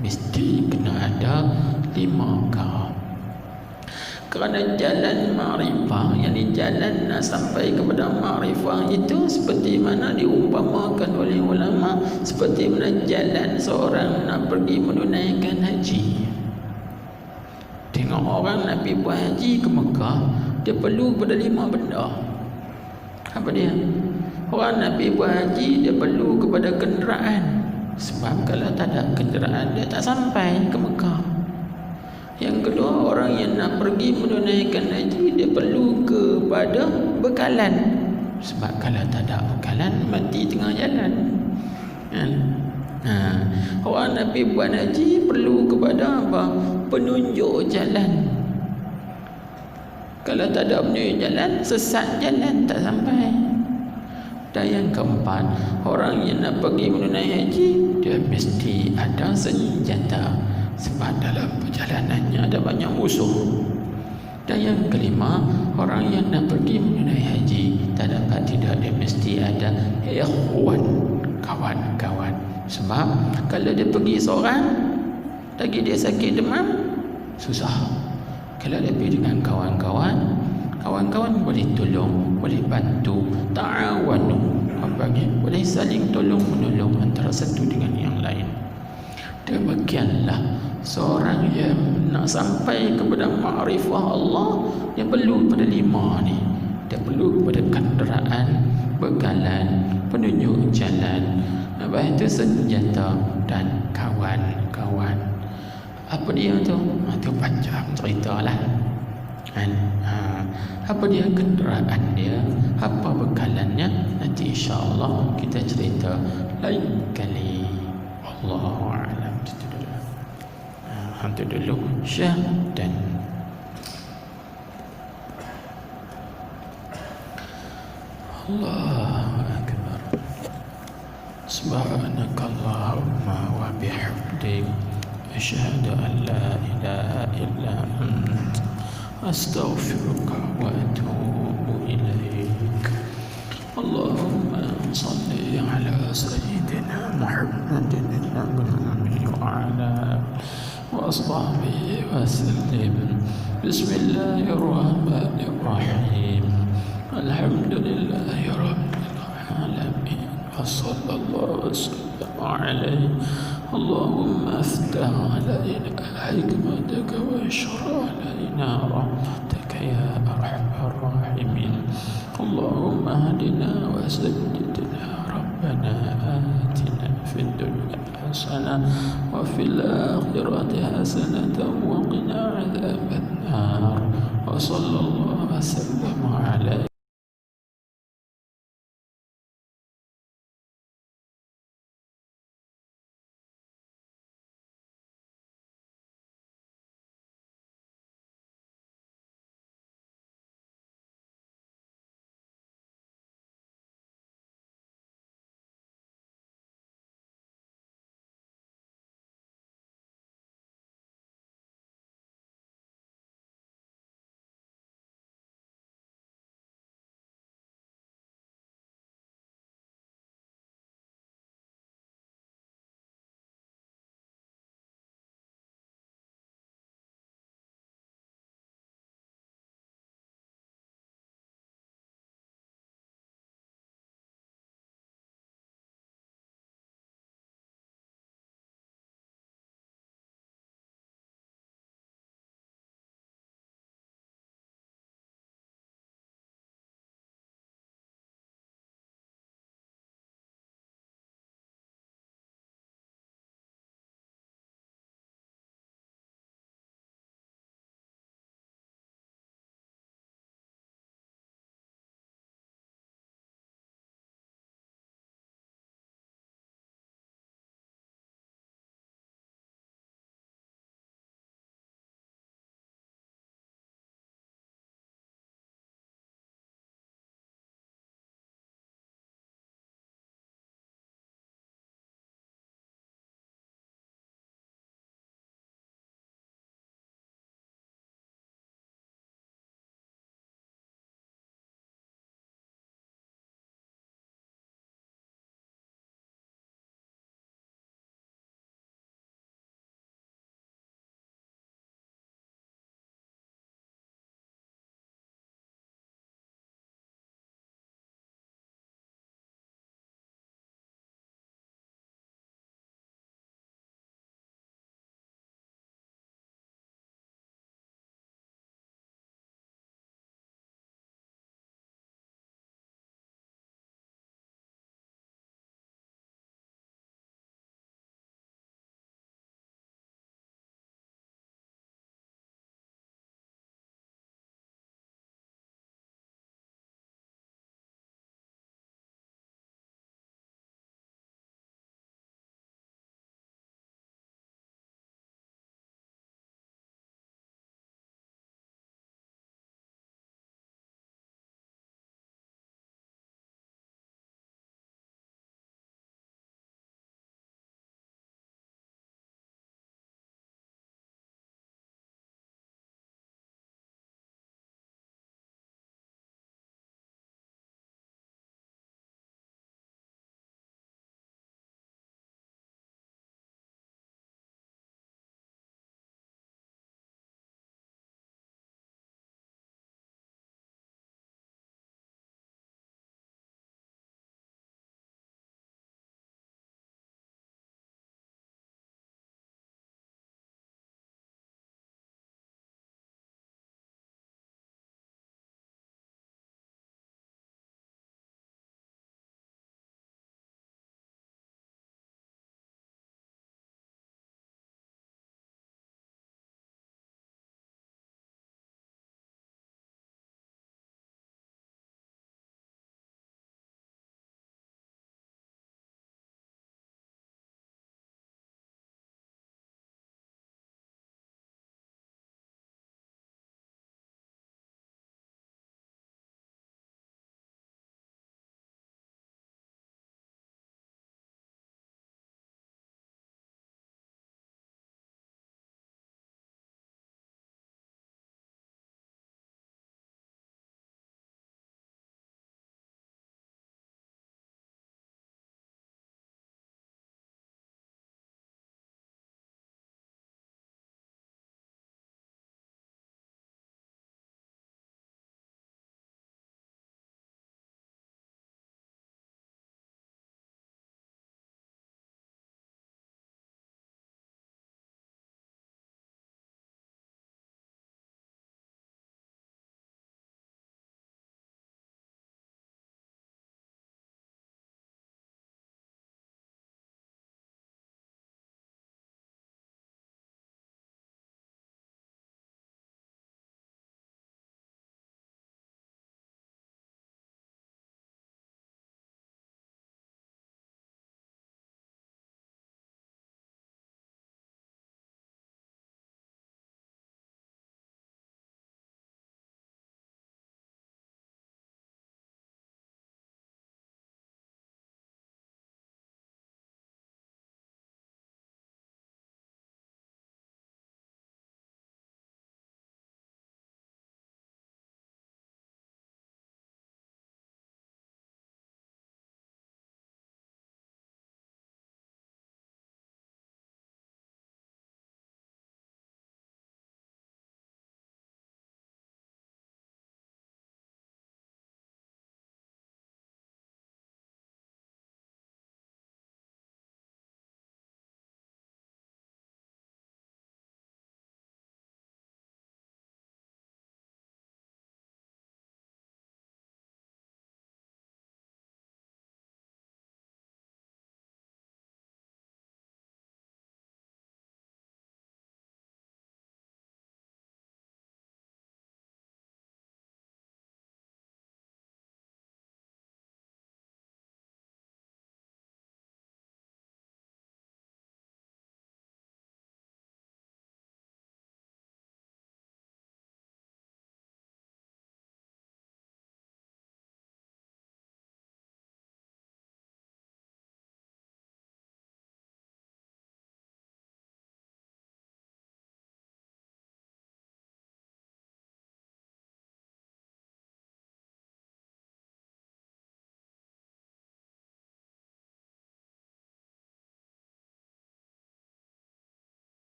mesti kena ada 5 perkara. Kerana jalan makrifah, yang jalan nak sampai kepada makrifah itu seperti mana diumpamakan oleh ulama, seperti mana jalan seorang nak pergi menunaikan haji. Tengok orang nak pergi buat haji ke Mekah, dia perlu pada 5 benda. Apa dia? Orang nak pergi buat haji, dia perlu kepada kenderaan. Sebab kalau tak ada kenderaan, dia tak sampai ke Mekah. Yang kedua, orang yang nak pergi menunaikan haji, dia perlu kepada bekalan. Sebab kalau tak ada bekalan, mati tengah jalan. Orang nak pergi buat haji perlu kepada apa? Penunjuk jalan. Kalau tak ada penunjuk jalan, sesat jalan, tak sampai. Dan yang keempat, orang yang nak pergi menunaikan haji, dia mesti ada senjata. Sebab dalam perjalanannya ada banyak musuh. Dan yang kelima, orang yang nak pergi menunaikan haji, tak dapat tidak, dia mesti ada ikhwan, kawan-kawan. Sebab kalau dia pergi seorang, lagi dia sakit demam, susah. Kalau dia pergi dengan kawan-kawan, kawan-kawan boleh tolong, boleh bantu, ta'awanu, boleh saling tolong menolong antara satu dengan yang lain. Demikianlah seorang yang nak sampai kepada makrifah Allah, dia perlu pada 5 ni. Dia perlu kepada kenderaan, bekalan, penunjuk jalan, lepas itu senjata dan kawan-kawan. Apa dia tu? Itu panjang cerita lah. Apa dia kenderaan dia, apa bekalannya, nanti insyaAllah kita cerita lain kali. Wallahu a'lam. Hantu dulu Syah dan Allahu Akbar. Subhanakallahumma wa bihamdik, asyhadu an la ilaha illa anta, astaghfiruka wa atubu ilaik. Allahumma salli ala sayyidina Muhammadin al-Nabi wa ala wa ashabihi wa sallim. Bismillahirrahmanirrahim. Alhamdulillahi rabbil alamin. Wa sallallahu wa sallam alaihi. Allahumma aftah alaina hikmataka wa ashrah alaina rahmataka ya arhamar rahimin. Allahumma hadina wa saddidna. Rabbana atina fid dunya hasanah wa fil akhirati hasanah wa qina adzaban nar. Wa sallallahu wa sallam ala